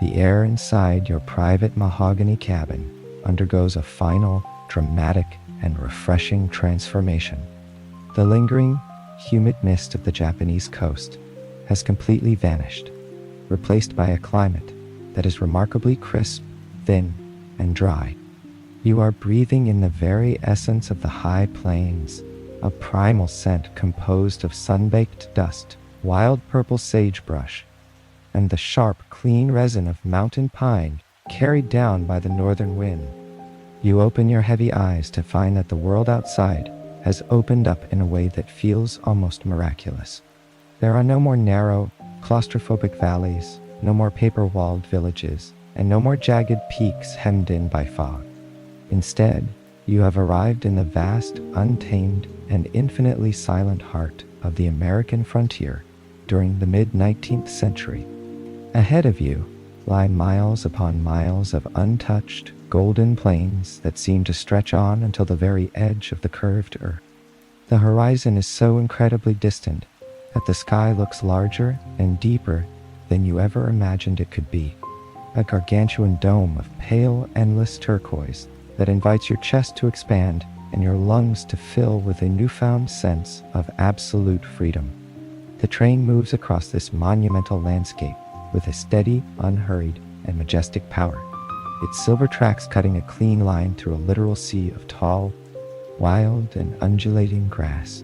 the air inside your private mahogany cabin undergoes a final, dramatic, and refreshing transformation. The lingering, humid mist of the Japanese coast has completely vanished, replaced by a climate that is remarkably crisp, thin, and dry. You are breathing in the very essence of the high plains, a primal scent composed of sun-baked dust, wild purple sagebrush, and the sharp, clean resin of mountain pine carried down by the northern wind. You open your heavy eyes to find that the world outside has opened up in a way that feels almost miraculous. There are no more narrow, claustrophobic valleys, no more paper-walled villages, and no more jagged peaks hemmed in by fog. Instead, you have arrived in the vast, untamed, and infinitely silent heart of the American frontier during the mid-19th century. Ahead of you lie miles upon miles of untouched, golden plains that seem to stretch on until the very edge of the curved earth. The horizon is so incredibly distant that the sky looks larger and deeper than you ever imagined it could be, a gargantuan dome of pale, endless turquoise that invites your chest to expand and your lungs to fill with a newfound sense of absolute freedom. The train moves across this monumental landscape with a steady, unhurried, and majestic power, its silver tracks cutting a clean line through a literal sea of tall, wild, and undulating grass.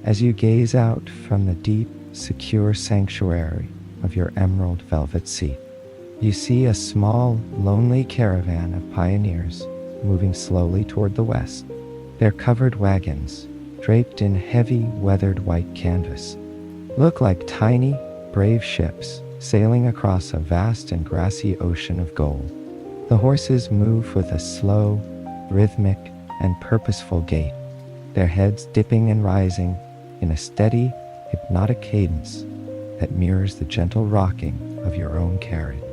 As you gaze out from the deep, secure sanctuary of your emerald velvet seat, you see a small, lonely caravan of pioneers moving slowly toward the west. Their covered wagons, draped in heavy, weathered white canvas, look like tiny, brave ships sailing across a vast and grassy ocean of gold. The horses move with a slow, rhythmic, and purposeful gait, their heads dipping and rising in a steady, hypnotic cadence that mirrors the gentle rocking of your own carriage.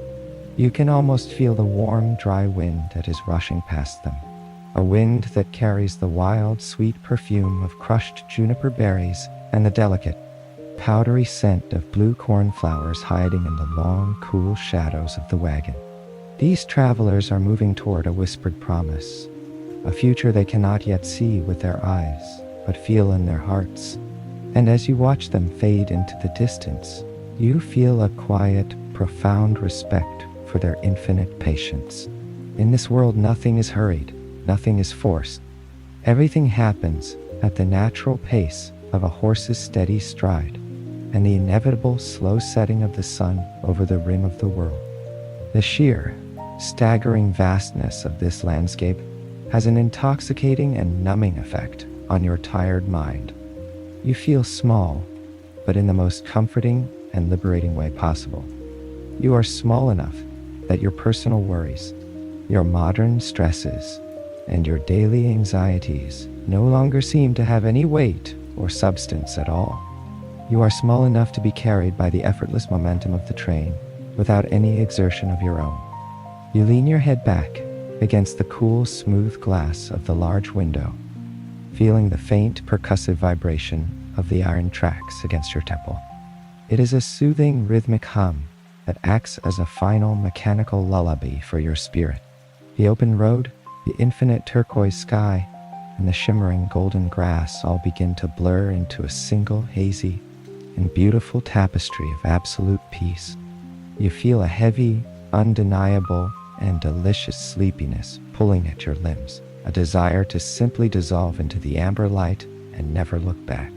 You can almost feel the warm, dry wind that is rushing past them, a wind that carries the wild, sweet perfume of crushed juniper berries and the delicate, powdery scent of blue cornflowers hiding in the long, cool shadows of the wagon. These travelers are moving toward a whispered promise, a future they cannot yet see with their eyes, but feel in their hearts. And as you watch them fade into the distance, you feel a quiet, profound respect for their infinite patience. In this world, nothing is hurried, nothing is forced. Everything happens at the natural pace of a horse's steady stride and the inevitable slow setting of the sun over the rim of the world. The sheer, staggering vastness of this landscape has an intoxicating and numbing effect on your tired mind. You feel small, but in the most comforting and liberating way possible. You are small enough that your personal worries, your modern stresses, and your daily anxieties no longer seem to have any weight or substance at all. You are small enough to be carried by the effortless momentum of the train without any exertion of your own. You lean your head back against the cool, smooth glass of the large window, feeling the faint, percussive vibration of the iron tracks against your temple. It is a soothing, rhythmic hum that acts as a final mechanical lullaby for your spirit. The open road, the infinite turquoise sky, and the shimmering golden grass all begin to blur into a single hazy and beautiful tapestry of absolute peace. You feel a heavy, undeniable, and delicious sleepiness pulling at your limbs, a desire to simply dissolve into the amber light and never look back.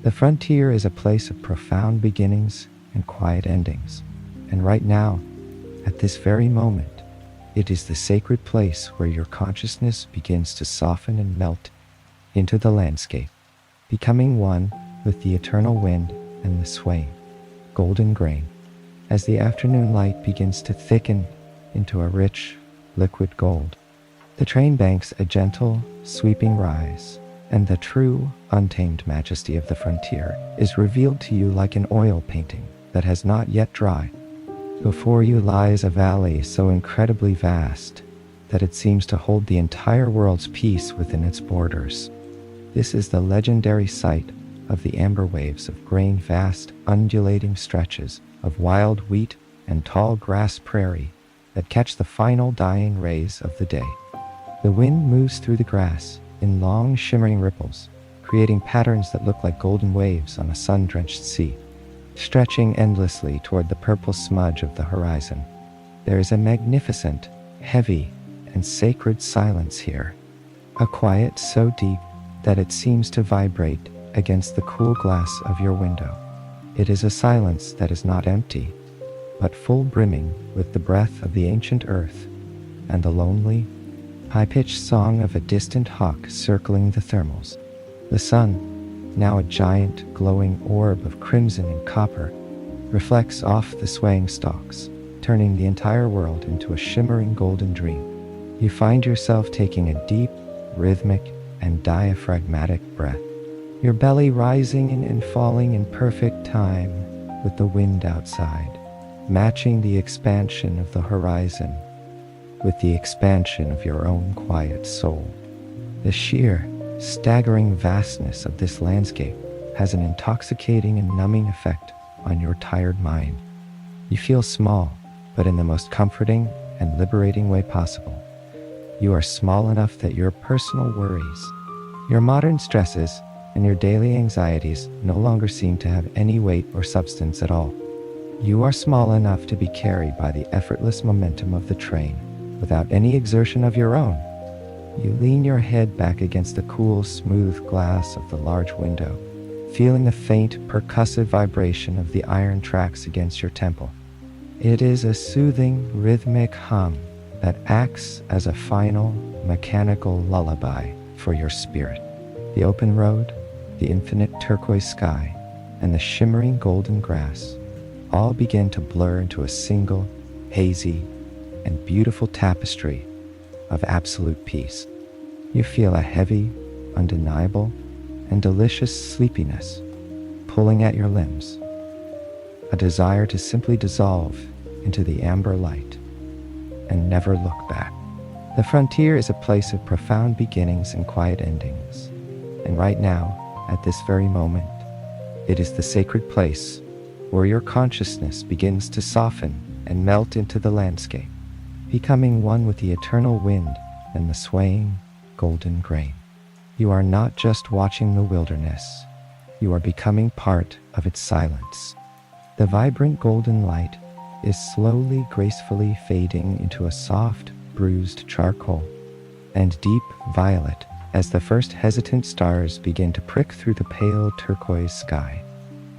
The frontier is a place of profound beginnings and quiet endings, and right now, at this very moment, it is the sacred place where your consciousness begins to soften and melt into the landscape, becoming one with the eternal wind and the swaying golden grain. As the afternoon light begins to thicken into a rich, liquid gold, the train banks a gentle, sweeping rise, and the true, untamed majesty of the frontier is revealed to you like an oil painting that has not yet dried. Before you lies a valley so incredibly vast that it seems to hold the entire world's peace within its borders. This is the legendary site of the amber waves of grain, vast, undulating stretches of wild wheat and tall grass prairie that catch the final dying rays of the day. The wind moves through the grass in long, shimmering ripples, creating patterns that look like golden waves on a sun-drenched sea. Stretching endlessly toward the purple smudge of the horizon, there is a magnificent, heavy, and sacred silence here. A quiet so deep that it seems to vibrate against the cool glass of your window. It is a silence that is not empty, but full brimming with the breath of the ancient earth and the lonely, high-pitched song of a distant hawk circling the thermals. The sun, now a giant, glowing orb of crimson and copper, reflects off the swaying stalks, turning the entire world into a shimmering golden dream. You find yourself taking a deep, rhythmic, and diaphragmatic breath, your belly rising and falling in perfect time with the wind outside, matching the expansion of the horizon with the expansion of your own quiet soul. The sheer, staggering vastness of this landscape has an intoxicating and numbing effect on your tired mind. You feel small, but in the most comforting and liberating way possible. You are small enough that your personal worries, your modern stresses, and your daily anxieties no longer seem to have any weight or substance at all. You are small enough to be carried by the effortless momentum of the train without any exertion of your own. You lean your head back against the cool, smooth glass of the large window, feeling the faint, percussive vibration of the iron tracks against your temple. It is a soothing, rhythmic hum that acts as a final, mechanical lullaby for your spirit. The open road, the infinite turquoise sky, and the shimmering golden grass all begin to blur into a single, hazy, and beautiful tapestry of absolute peace. You feel a heavy, undeniable, and delicious sleepiness pulling at your limbs, a desire to simply dissolve into the amber light and never look back. The frontier is a place of profound beginnings and quiet endings, and right now, at this very moment, it is the sacred place where your consciousness begins to soften and melt into the landscape, becoming one with the eternal wind and the swaying golden grain. You are not just watching the wilderness, you are becoming part of its silence. The vibrant golden light is slowly, gracefully fading into a soft, bruised charcoal and deep violet as the first hesitant stars begin to prick through the pale turquoise sky.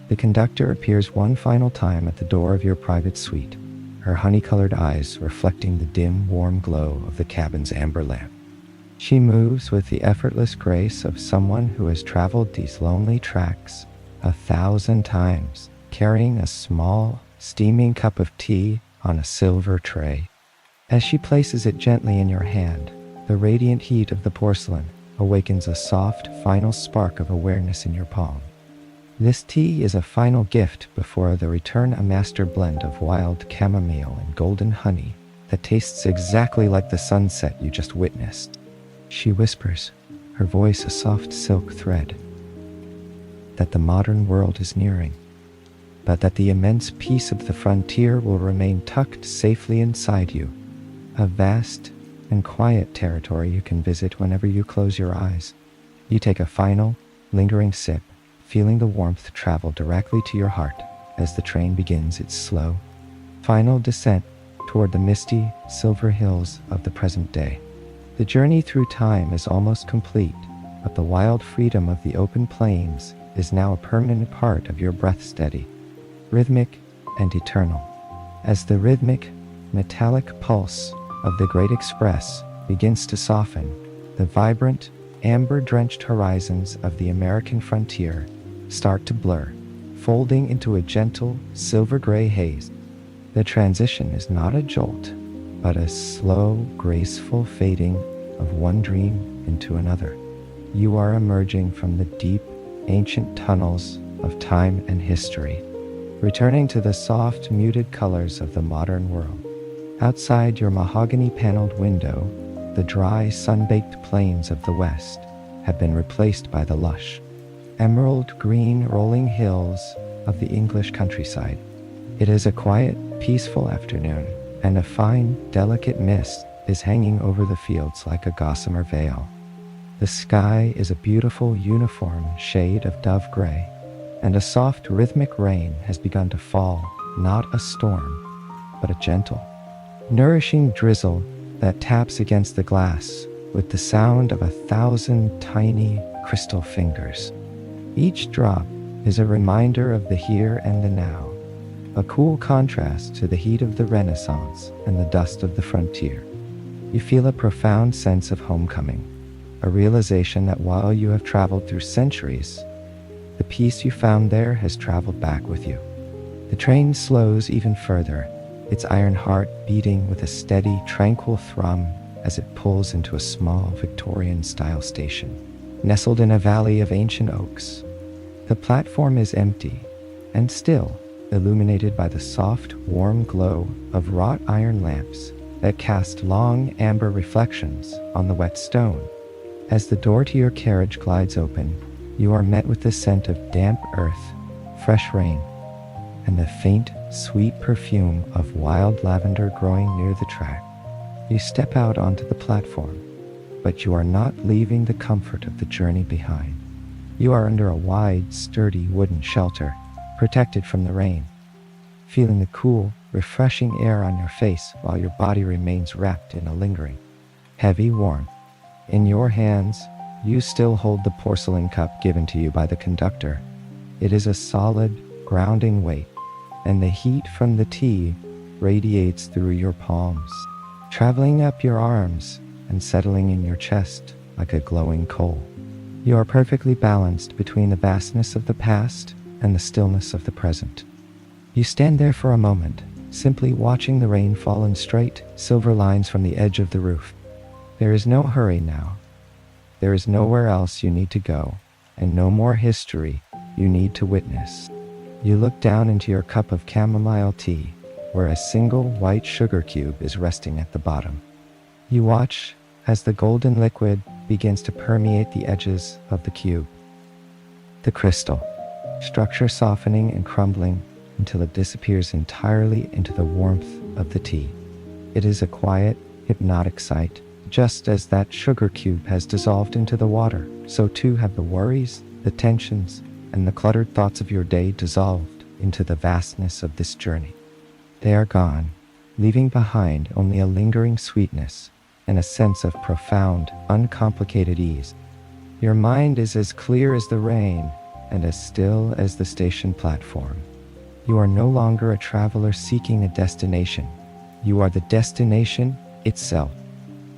The conductor appears one final time at the door of your private suite, her honey-colored eyes reflecting the dim, warm glow of the cabin's amber lamp. She moves with the effortless grace of someone who has traveled these lonely tracks 1,000 times, carrying a small, steaming cup of tea on a silver tray. As she places it gently in your hand, the radiant heat of the porcelain awakens a soft, final spark of awareness in your palm. This tea is a final gift before the return, a master blend of wild chamomile and golden honey that tastes exactly like the sunset you just witnessed. She whispers, her voice a soft silk thread, that the modern world is nearing, but that the immense peace of the frontier will remain tucked safely inside you, a vast, and quiet territory you can visit whenever you close your eyes. You take a final, lingering sip, feeling the warmth travel directly to your heart as the train begins its slow, final descent toward the misty, silver hills of the present day. The journey through time is almost complete, but the wild freedom of the open plains is now a permanent part of your breath, steady, rhythmic, and eternal. As the rhythmic, metallic pulse of the Great Express begins to soften, the vibrant, amber-drenched horizons of the American frontier start to blur, folding into a gentle, silver-gray haze. The transition is not a jolt, but a slow, graceful fading of one dream into another. You are emerging from the deep, ancient tunnels of time and history, returning to the soft, muted colors of the modern world. Outside your mahogany-paneled window, the dry, sun-baked plains of the West have been replaced by the lush, emerald-green rolling hills of the English countryside. It is a quiet, peaceful afternoon, and a fine, delicate mist is hanging over the fields like a gossamer veil. The sky is a beautiful, uniform shade of dove gray, and a soft, rhythmic rain has begun to fall, not a storm, but a gentle, nourishing drizzle that taps against the glass with the sound of 1,000 tiny crystal fingers. Each drop is a reminder of the here and the now, a cool contrast to the heat of the Renaissance and the dust of the frontier. You feel a profound sense of homecoming, a realization that while you have traveled through centuries, the peace you found there has traveled back with you. The train slows even further, its iron heart beating with a steady, tranquil thrum as it pulls into a small Victorian-style station, nestled in a valley of ancient oaks. The platform is empty and still, illuminated by the soft, warm glow of wrought iron lamps that cast long, amber reflections on the wet stone. As the door to your carriage glides open, you are met with the scent of damp earth, fresh rain, and the faint, sweet perfume of wild lavender growing near the track. You step out onto the platform, but you are not leaving the comfort of the journey behind. You are under a wide, sturdy wooden shelter, protected from the rain, feeling the cool, refreshing air on your face while your body remains wrapped in a lingering, heavy warmth. In your hands, you still hold the porcelain cup given to you by the conductor. It is a solid, grounding weight, and the heat from the tea radiates through your palms, traveling up your arms and settling in your chest like a glowing coal. You are perfectly balanced between the vastness of the past and the stillness of the present. You stand there for a moment, simply watching the rain fall in straight, silver lines from the edge of the roof. There is no hurry now. There is nowhere else you need to go, and no more history you need to witness. You look down into your cup of chamomile tea, where a single white sugar cube is resting at the bottom. You watch as the golden liquid begins to permeate the edges of the cube. The crystal structure softening and crumbling until it disappears entirely into the warmth of the tea. It is a quiet, hypnotic sight. Just as that sugar cube has dissolved into the water, so too have the worries, the tensions, and the cluttered thoughts of your day dissolved into the vastness of this journey. They are gone, leaving behind only a lingering sweetness and a sense of profound, uncomplicated ease. Your mind is as clear as the rain and as still as the station platform. You are no longer a traveler seeking a destination. You are the destination itself.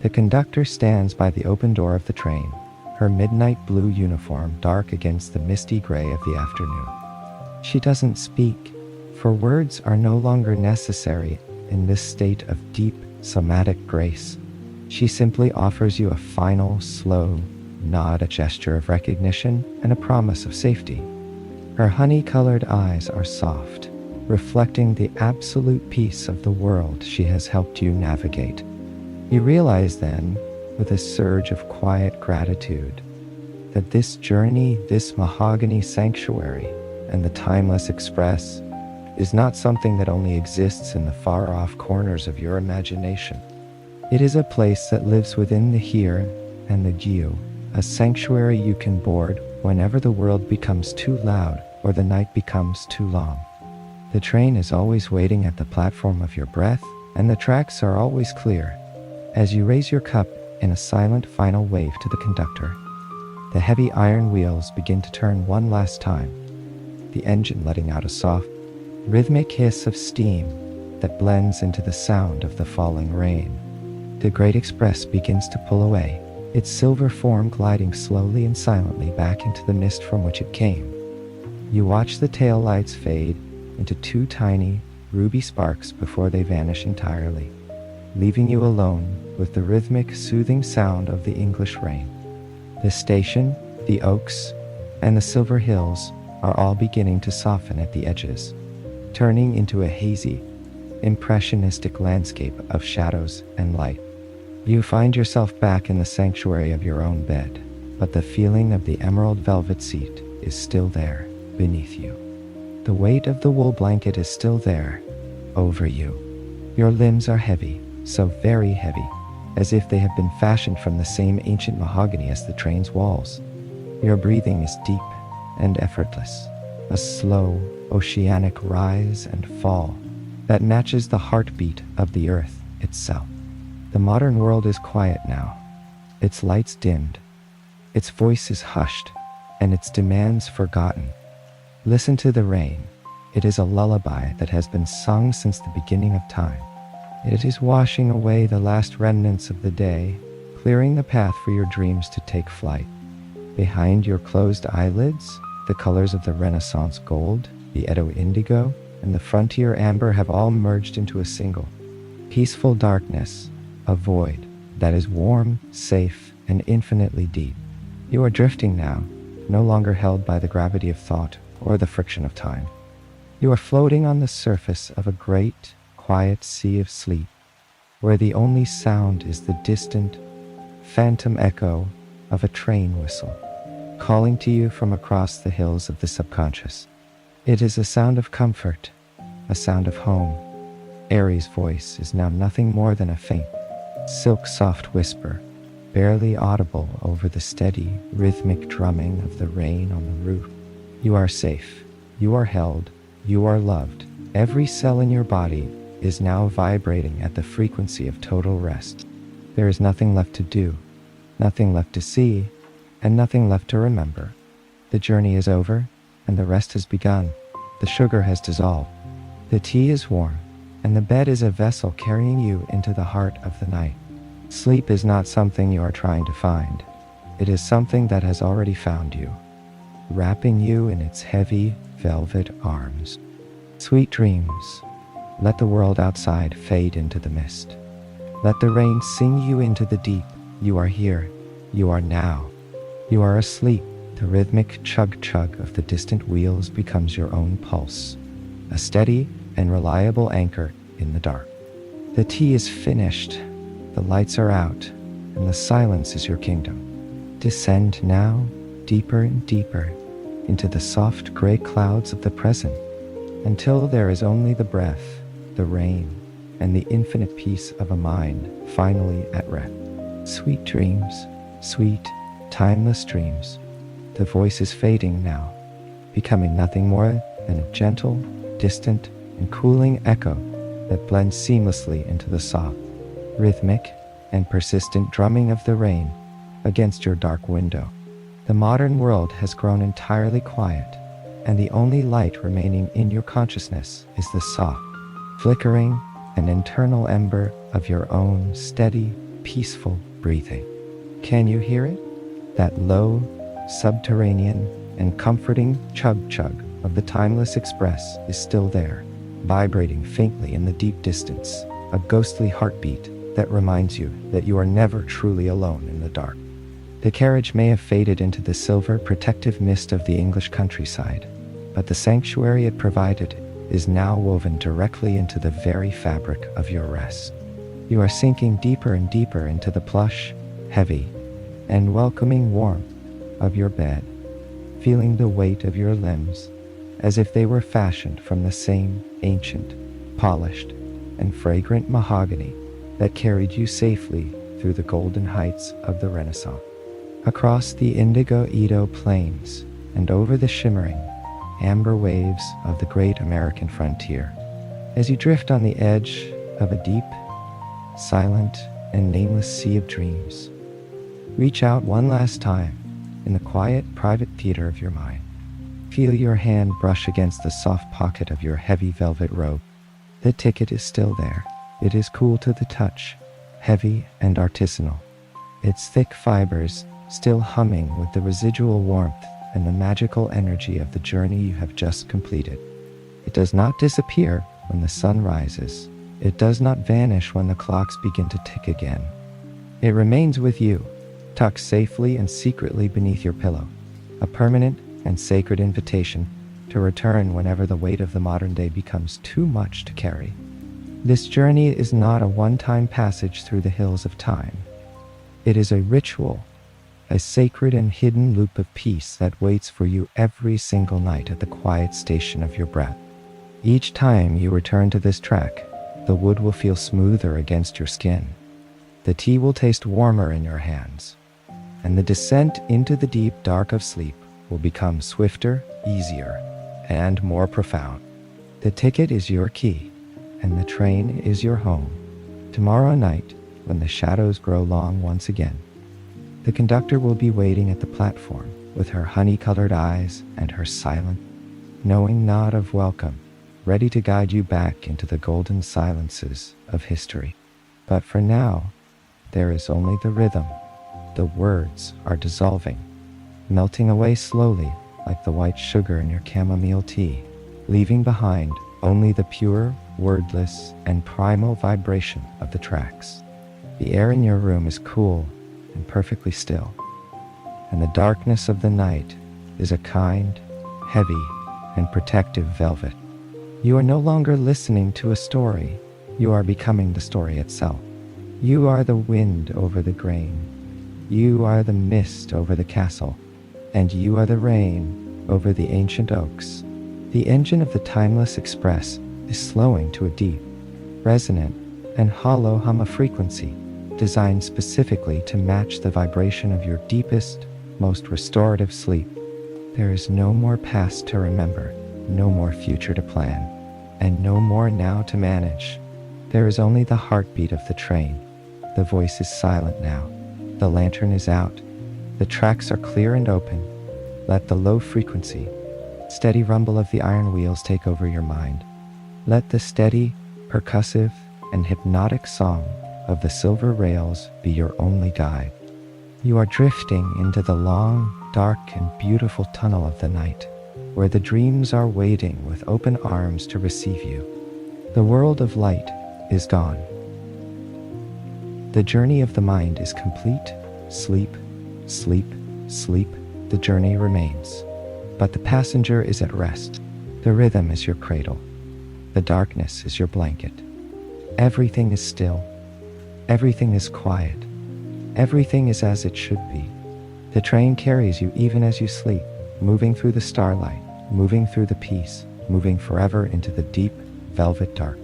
The conductor stands by the open door of the train, her midnight blue uniform dark against the misty gray of the afternoon. She doesn't speak, for words are no longer necessary in this state of deep, somatic grace. She simply offers you a final, slow nod, a gesture of recognition, and a promise of safety. Her honey-colored eyes are soft, reflecting the absolute peace of the world she has helped you navigate. You realize then, with a surge of quiet gratitude, that this journey, this mahogany sanctuary, and the timeless express is not something that only exists in the far-off corners of your imagination. It is a place that lives within the here and the gyu, a sanctuary you can board whenever the world becomes too loud or the night becomes too long. The train is always waiting at the platform of your breath, and the tracks are always clear. As you raise your cup in a silent final wave to the conductor, the heavy iron wheels begin to turn one last time, the engine letting out a soft, rhythmic hiss of steam that blends into the sound of the falling rain. The great express begins to pull away, its silver form gliding slowly and silently back into the mist from which it came. You watch the tail lights fade into two tiny, ruby sparks before they vanish entirely, leaving you alone with the rhythmic, soothing sound of the English rain. The station, the oaks, and the silver hills are all beginning to soften at the edges, turning into a hazy, impressionistic landscape of shadows and light. You find yourself back in the sanctuary of your own bed, but the feeling of the emerald velvet seat is still there beneath you. The weight of the wool blanket is still there over you. Your limbs are heavy, so very heavy, as if they have been fashioned from the same ancient mahogany as the train's walls. Your breathing is deep and effortless, a slow, oceanic rise and fall that matches the heartbeat of the earth itself. The modern world is quiet now, its lights dimmed, its voices hushed, and its demands forgotten. Listen to the rain. It is a lullaby that has been sung since the beginning of time. It is washing away the last remnants of the day, clearing the path for your dreams to take flight. Behind your closed eyelids, the colors of the Renaissance gold, the Edo indigo, and the frontier amber have all merged into a single, peaceful darkness, a void that is warm, safe, and infinitely deep. You are drifting now, no longer held by the gravity of thought or the friction of time. You are floating on the surface of a great, quiet sea of sleep, where the only sound is the distant, phantom echo of a train whistle, calling to you from across the hills of the subconscious. It is a sound of comfort, a sound of home. Aries' voice is now nothing more than a faint, silk-soft whisper, barely audible over the steady, rhythmic drumming of the rain on the roof. You are safe. You are held. You are loved. Every cell in your body is now vibrating at the frequency of total rest. There is nothing left to do, nothing left to see, and nothing left to remember. The journey is over, and the rest has begun. The sugar has dissolved. The tea is warm, and the bed is a vessel carrying you into the heart of the night. Sleep is not something you are trying to find. It is something that has already found you, wrapping you in its heavy, velvet arms. Sweet dreams. Let the world outside fade into the mist. Let the rain sing you into the deep. You are here. You are now. You are asleep. The rhythmic chug-chug of the distant wheels becomes your own pulse, a steady and reliable anchor in the dark. The tea is finished. The lights are out, and the silence is your kingdom. Descend now, deeper and deeper, into the soft gray clouds of the present, until there is only the breath, the rain, and the infinite peace of a mind finally at rest. Sweet dreams, sweet, timeless dreams. The voice is fading now, becoming nothing more than a gentle, distant, and cooling echo that blends seamlessly into the soft, rhythmic, and persistent drumming of the rain against your dark window. The modern world has grown entirely quiet, and the only light remaining in your consciousness is the soft, flickering, and internal ember of your own steady, peaceful breathing. Can you hear it? That low, subterranean, and comforting chug-chug of the timeless express is still there, vibrating faintly in the deep distance, a ghostly heartbeat that reminds you that you are never truly alone in the dark. The carriage may have faded into the silver protective mist of the English countryside, but the sanctuary it provided is now woven directly into the very fabric of your rest. You are sinking deeper and deeper into the plush, heavy, and welcoming warmth of your bed, feeling the weight of your limbs as if they were fashioned from the same ancient, polished, and fragrant mahogany that carried you safely through the golden heights of the Renaissance, across the indigo Edo plains, and over the shimmering amber waves of the great American frontier. As you drift on the edge of a deep, silent, and nameless sea of dreams, reach out one last time in the quiet, private theater of your mind. Feel your hand brush against the soft pocket of your heavy velvet robe. The ticket is still there. It is cool to the touch, heavy and artisanal, its thick fibers still humming with the residual warmth and the magical energy of the journey you have just completed. It does not disappear when the sun rises. It does not vanish when the clocks begin to tick again. It remains with you, tucked safely and secretly beneath your pillow, a permanent and sacred invitation to return whenever the weight of the modern day becomes too much to carry. This journey is not a one-time passage through the hills of time. It is a ritual, a sacred and hidden loop of peace that waits for you every single night at the quiet station of your breath. Each time you return to this track, the wood will feel smoother against your skin. The tea will taste warmer in your hands, and the descent into the deep dark of sleep will become swifter, easier, and more profound. The ticket is your key, and the train is your home. Tomorrow night, when the shadows grow long once again, the conductor will be waiting at the platform with her honey-colored eyes and her silent, knowing nod of welcome, ready to guide you back into the golden silences of history. But for now, there is only the rhythm. The words are dissolving, melting away slowly like the white sugar in your chamomile tea, leaving behind only the pure, wordless, and primal vibration of the tracks. The air in your room is cool and perfectly still, and the darkness of the night is a kind, heavy, and protective velvet. You are no longer listening to a story. You are becoming the story itself. You are the wind over the grain. You are the mist over the castle, and you are the rain over the ancient oaks. The engine of the timeless express is slowing to a deep, resonant, and hollow hum of frequency designed specifically to match the vibration of your deepest, most restorative sleep. There is no more past to remember, no more future to plan, and no more now to manage. There is only the heartbeat of the train. The voice is silent now. The lantern is out. The tracks are clear and open. Let the low frequency, steady rumble of the iron wheels take over your mind. Let the steady, percussive, and hypnotic song of the silver rails be your only guide. You are drifting into the long, dark, and beautiful tunnel of the night, where the dreams are waiting with open arms to receive you. The world of light is gone. The journey of the mind is complete. Sleep, sleep, sleep. The journey remains, but the passenger is at rest. The rhythm is your cradle. The darkness is your blanket. Everything is still. Everything is quiet. Everything is as it should be. The train carries you even as you sleep, moving through the starlight, moving through the peace, moving forever into the deep, velvet dark.